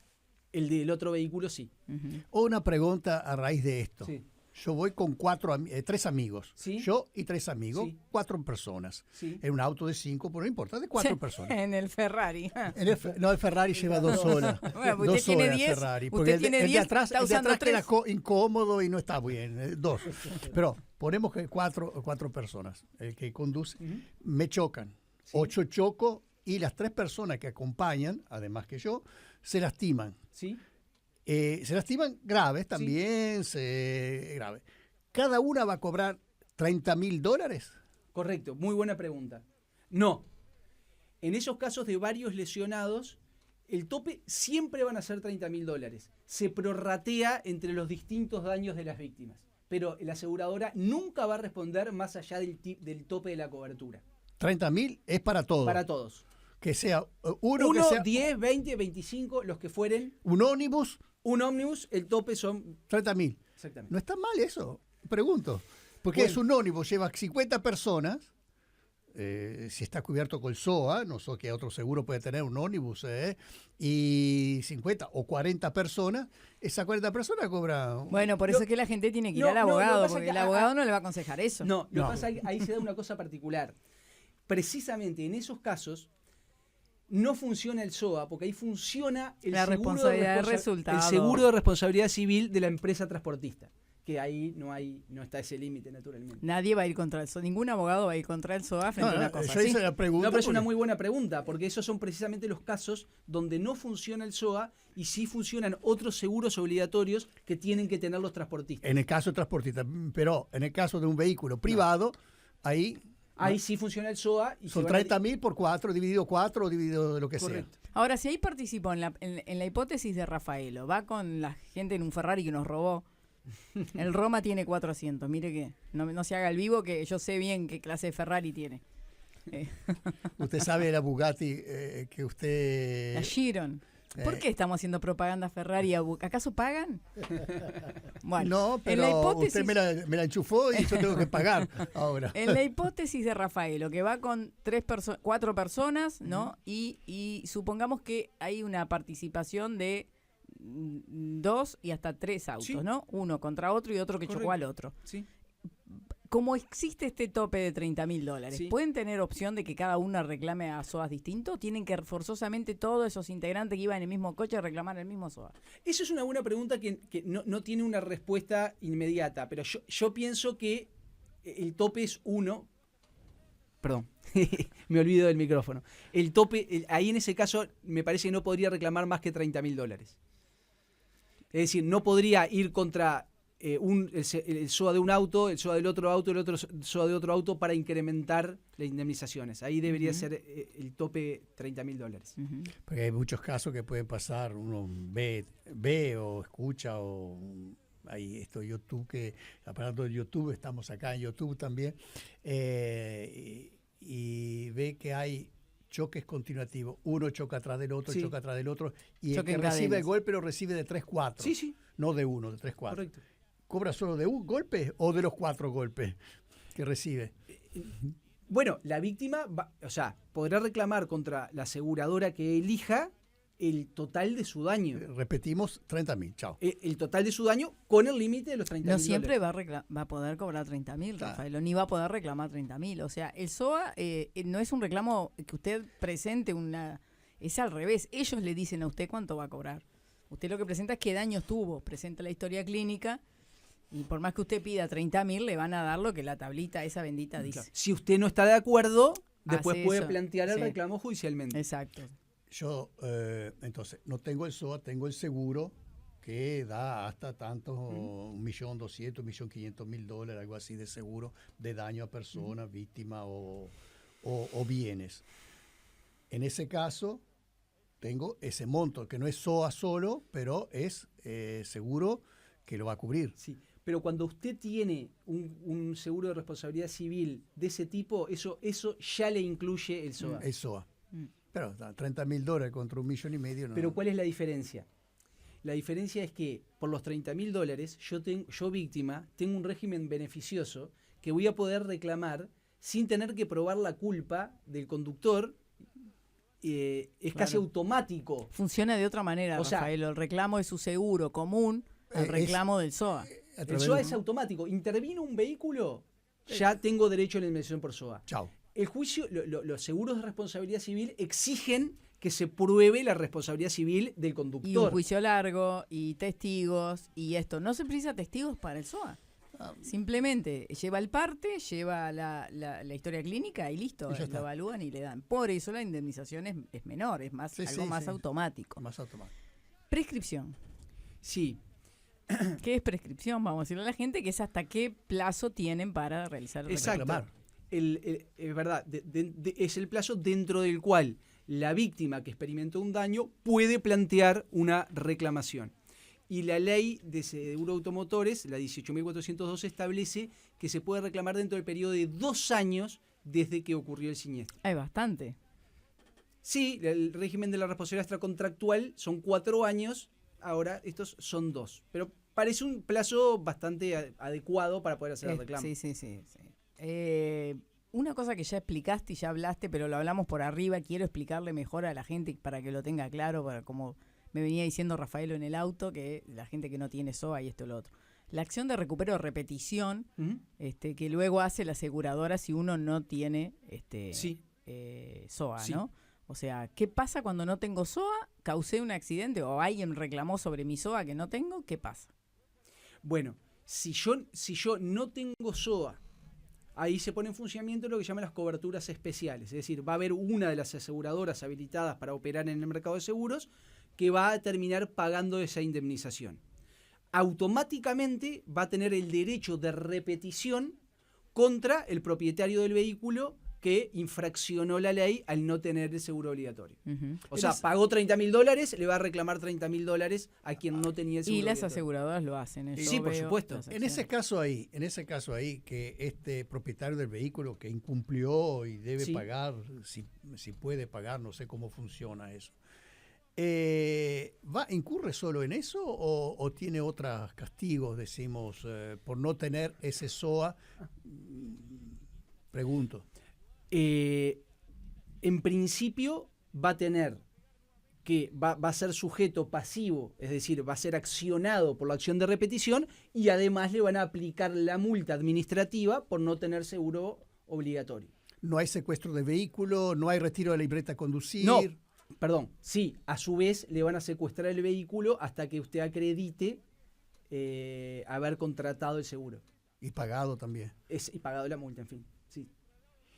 El del otro vehículo sí. Uh-huh. Una pregunta a raíz de esto. Sí. Yo voy con 3 amigos. ¿Sí? Yo y 3 amigos, sí. 4 personas. Sí. En un auto de 5, pero no importa, de 4 personas. En el Ferrari. El Ferrari lleva 2 horas. Bueno, usted 2 tiene horas 10. Ferrari. Porque Usted tiene 10, el de atrás queda incómodo y no está bien. 2. Pero ponemos que 4 personas. El que conduce, me chocan. Sí. 8 choco. Y las 3 personas que acompañan, además que yo, se lastiman. ¿Sí? Se lastiman graves también, grave. ¿Cada una va a cobrar $30.000? Correcto, muy buena pregunta. No. En esos casos de varios lesionados, el tope siempre van a ser $30.000. Se prorratea entre los distintos daños de las víctimas. Pero la aseguradora nunca va a responder más allá del tope de la cobertura. $30.000 es para todos. Para todos. Que sea 1, que sea 10, 20, 25, los que fueren. Un ómnibus, el tope son $30.000. Exactamente. ¿No está mal eso? Pregunto. Porque es un ómnibus, lleva 50 personas. Si está cubierto con SOA, no sé qué otro seguro puede tener un ómnibus, y 50 o 40 personas, esa 40 personas cobra... Bueno, por eso es que la gente tiene que ir al abogado, porque el abogado no le va a aconsejar eso. No, lo que pasa es que ahí se da una cosa particular. precisamente en esos casos no funciona el SOA, porque ahí funciona el responsabilidad de resultado. El seguro de responsabilidad civil de la empresa transportista, que ahí no está ese límite, naturalmente. Nadie va a ir contra el SOA, ningún abogado va a ir contra el SOA frente a una cosa así. La pregunta, pero es una muy buena pregunta, porque esos son precisamente los casos donde no funciona el SOA y sí funcionan otros seguros obligatorios que tienen que tener los transportistas. En el caso de transportista, pero en el caso de un vehículo privado, ahí sí funciona el SOA. Y son 30.000 por 4, dividido 4 o dividido lo que Correcto. sea. Ahora, si ahí participó en la hipótesis de Rafaelo, va con la gente en un Ferrari que nos robó. El Roma tiene 4 asientos, mire que no se haga el vivo, que yo sé bien qué clase de Ferrari tiene. Usted sabe la Bugatti que usted... La Chiron. ¿Por qué estamos haciendo propaganda Ferrari? ¿Acaso pagan? Bueno, no, pero en la hipótesis, usted me la enchufó y yo tengo que pagar ahora. En la hipótesis de Rafaelo, que va con 4 personas, ¿no? Y supongamos que hay una participación de 2 y hasta 3 autos, sí, ¿no? Uno contra otro y otro que chocó al otro. Sí. Como existe este tope de $30.000, sí, ¿pueden tener opción de que cada uno reclame a SOAs distintos? ¿Tienen que forzosamente todos esos integrantes que iban en el mismo coche reclamar el mismo SOA? Eso es una buena pregunta que no tiene una respuesta inmediata, pero yo pienso que el tope es 1. Perdón, me olvido del micrófono. El tope, ahí en ese caso, me parece que no podría reclamar más que $30.000. Es decir, no podría ir contra el SOA de un auto, el SOA del otro auto, el otro SOA de otro auto para incrementar las indemnizaciones. Ahí debería ser el tope $30.000. Porque hay muchos casos que pueden pasar, uno ve o escucha o... Ahí esto YouTube, que hablando de YouTube, estamos acá en YouTube también, y ve que hay choques continuativos. Uno choca atrás del otro, choca atrás del otro, y el que recibe el golpe lo recibe de 3-4. Sí. No de uno, de 3-4. Correcto. ¿Cobra solo de un golpe o de los 4 golpes que recibe? Bueno, la víctima podrá reclamar contra la aseguradora que elija el total de su daño. Repetimos, 30.000, chao. El total de su daño con el límite de los $30.000. No siempre va a poder cobrar 30.000, Rafael, ni va a poder reclamar 30.000. O sea, el SOA no es un reclamo que usted presente es al revés. Ellos le dicen a usted cuánto va a cobrar. Usted lo que presenta es qué daños tuvo. Presenta la historia clínica y por más que usted pida 30.000, le van a dar lo que la tablita esa bendita dice. Claro. Si usted no está de acuerdo, después puede plantear el reclamo judicialmente. Exacto. Yo, entonces, no tengo el SOA, tengo el seguro que da hasta tantos, $1.200.000, $1.500.000, algo así de seguro de daño a personas, víctimas o bienes. En ese caso, tengo ese monto, que no es SOA solo, pero es seguro que lo va a cubrir. Sí, pero cuando usted tiene un seguro de responsabilidad civil de ese tipo, eso ya le incluye el SOA. El SOA. Pero $30.000 contra $1.500.000. No. Pero ¿cuál es la diferencia? La diferencia es que por los $30.000 yo víctima tengo un régimen beneficioso que voy a poder reclamar sin tener que probar la culpa del conductor. Es casi automático. Funciona de otra manera, Rafael. El reclamo de su seguro común al reclamo del SOA. El SOA es automático. Intervino un vehículo, ya tengo derecho a la indemnización por SOA. Chao. El juicio, los seguros de responsabilidad civil exigen que se pruebe la responsabilidad civil del conductor. Y un juicio largo, y testigos, y esto. No se precisa testigos para el SOA. Simplemente lleva el parte, lleva la historia clínica y listo. Lo evalúan y le dan. Por eso la indemnización es menor, es más más automático. Más automático. Prescripción. Sí. ¿Qué es prescripción? Vamos a decirle a la gente que es hasta qué plazo tienen para realizar el reclamo. Es verdad, es el plazo dentro del cual la víctima que experimentó un daño puede plantear una reclamación. Y la ley de seguro automotores, la 18.402, establece que se puede reclamar dentro del periodo de 2 años desde que ocurrió el siniestro. Hay bastante. Sí, el régimen de la responsabilidad extracontractual son 4 años, ahora estos son 2. Pero parece un plazo bastante adecuado para poder hacer el reclamo. Sí. Una cosa que ya explicaste y ya hablaste, pero lo hablamos por arriba, quiero explicarle mejor a la gente para que lo tenga claro, para como me venía diciendo Rafaelo en el auto, que la gente que no tiene SOA y esto y lo otro. la acción de recupero o repetición que luego hace la aseguradora si uno no tiene SOA, ¿no? O sea, ¿qué pasa cuando no tengo SOA? ¿Causé un accidente o alguien reclamó sobre mi SOA que no tengo? ¿Qué pasa? Bueno, si yo no tengo SOA, ahí se pone en funcionamiento lo que llaman las coberturas especiales. Es decir, va a haber una de las aseguradoras habilitadas para operar en el mercado de seguros que va a terminar pagando esa indemnización. Automáticamente va a tener el derecho de repetición contra el propietario del vehículo que infraccionó la ley al no tener el seguro obligatorio. O sea, pagó $30.000, le va a reclamar $30.000 a quien no tenía el seguro obligatorio. Y las aseguradoras lo hacen. Sí, por supuesto. En ese caso ahí, que este propietario del vehículo que incumplió y debe pagar, si puede pagar, no sé cómo funciona eso. ¿Incurre solo en eso o tiene otros castigos, decimos, por no tener ese SOA? Pregunto. En principio va a tener que va a ser sujeto pasivo, es decir, va a ser accionado por la acción de repetición y además le van a aplicar la multa administrativa por no tener seguro obligatorio. ¿No hay secuestro de vehículo? ¿No hay retiro de la libreta a conducir? No, perdón, sí, a su vez le van a secuestrar el vehículo hasta que usted acredite haber contratado el seguro. Y pagado también. Y pagado la multa, en fin, sí.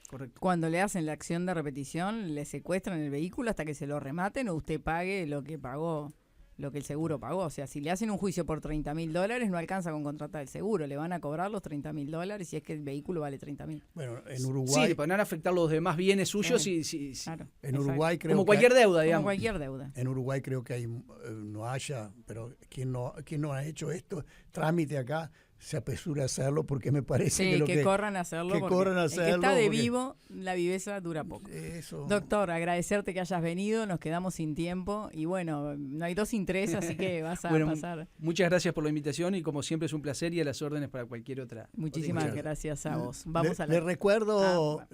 Correcto. Cuando le hacen la acción de repetición, le secuestran el vehículo hasta que se lo rematen o usted pague lo que pagó, lo que el seguro pagó. O sea, si le hacen un juicio por $30.000, no alcanza con contratar el seguro. Le van a cobrar los $30.000 si es que el vehículo vale $30.000. Bueno, en Uruguay... Sí, le van a afectar los demás bienes suyos. Claro, en Uruguay creo como cualquier deuda, digamos. Como cualquier deuda. En Uruguay creo que hay, no haya, pero quien no ha hecho esto, trámite acá, se apresura a hacerlo porque me parece que corran a hacerlo. El que está de vivo, la viveza dura poco. Eso. Doctor, agradecerte que hayas venido, nos quedamos sin tiempo y bueno, no hay 2 sin 3, así que vas a pasar. Muchas gracias por la invitación y como siempre es un placer y a las órdenes para cualquier otra. Muchísimas gracias a vos. Vamos le recuerdo,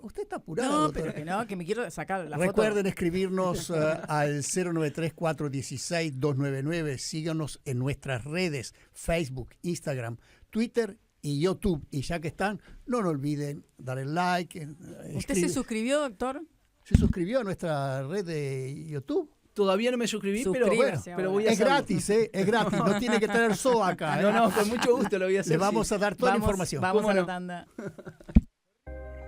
usted está apurado. No, pero que me quiero sacar la Recuerden foto. escribirnos al 093-416-299, síganos en nuestras redes, Facebook, Instagram, Twitter y YouTube. Y ya que están, no olviden dar el like. ¿Usted se suscribió, doctor? ¿Se suscribió a nuestra red de YouTube? Todavía no me suscribí, pero voy a hacerlo. Gratis, es gratis, no tiene que tener SOA acá. No, con mucho gusto lo voy a hacer. Le vamos a dar toda la información. Vamos a la tanda.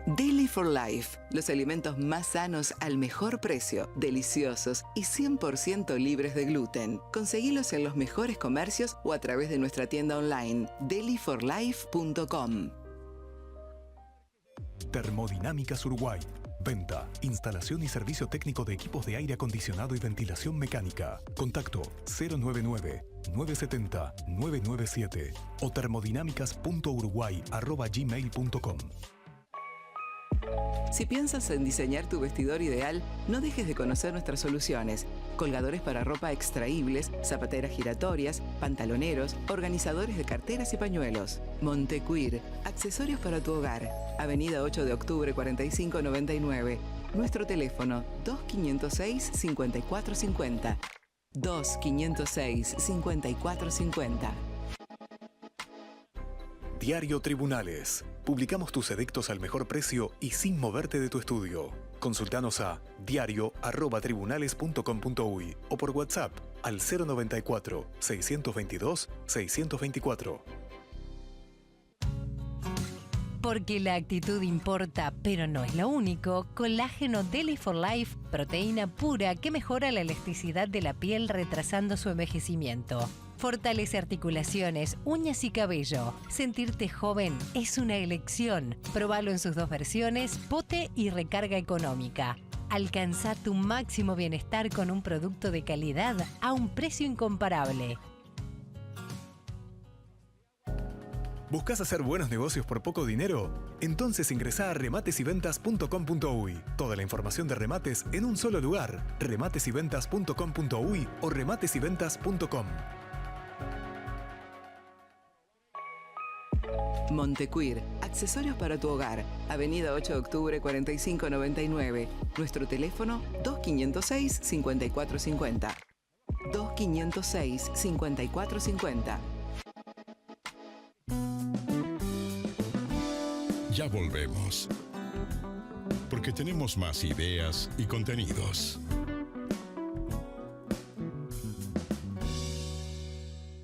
Deli for Life, los alimentos más sanos al mejor precio, deliciosos y 100% libres de gluten. Conseguilos en los mejores comercios o a través de nuestra tienda online, deliforlife.com. Termodinámicas Uruguay. Venta, instalación y servicio técnico de equipos de aire acondicionado y ventilación mecánica. Contacto 099-970-997 o termodinámicas.uruguay@gmail.com. Si piensas en diseñar tu vestidor ideal, no dejes de conocer nuestras soluciones. Colgadores para ropa extraíbles, zapateras giratorias, pantaloneros, organizadores de carteras y pañuelos. Montecuir, accesorios para tu hogar. Avenida 8 de octubre 4599. Nuestro teléfono 2506-5450. 2506-5450. Diario Tribunales. Publicamos tus edictos al mejor precio y sin moverte de tu estudio. Consultanos a diario@tribunales.com.uy o por WhatsApp al 094-622-624. Porque la actitud importa, pero no es lo único. Colágeno Deli for Life, proteína pura que mejora la elasticidad de la piel retrasando su envejecimiento. Fortalece articulaciones, uñas y cabello. Sentirte joven es una elección. Probalo en sus 2 versiones, pote y recarga económica. Alcanza tu máximo bienestar con un producto de calidad a un precio incomparable. ¿Buscas hacer buenos negocios por poco dinero? Entonces ingresá a rematesyventas.com.uy. Toda la información de remates en un solo lugar. rematesyventas.com.uy o rematesyventas.com. Montecuir, accesorios para tu hogar. Avenida 8 de octubre 4599. Nuestro teléfono 2506-5450. 2506-5450. Ya volvemos. Porque tenemos más ideas y contenidos.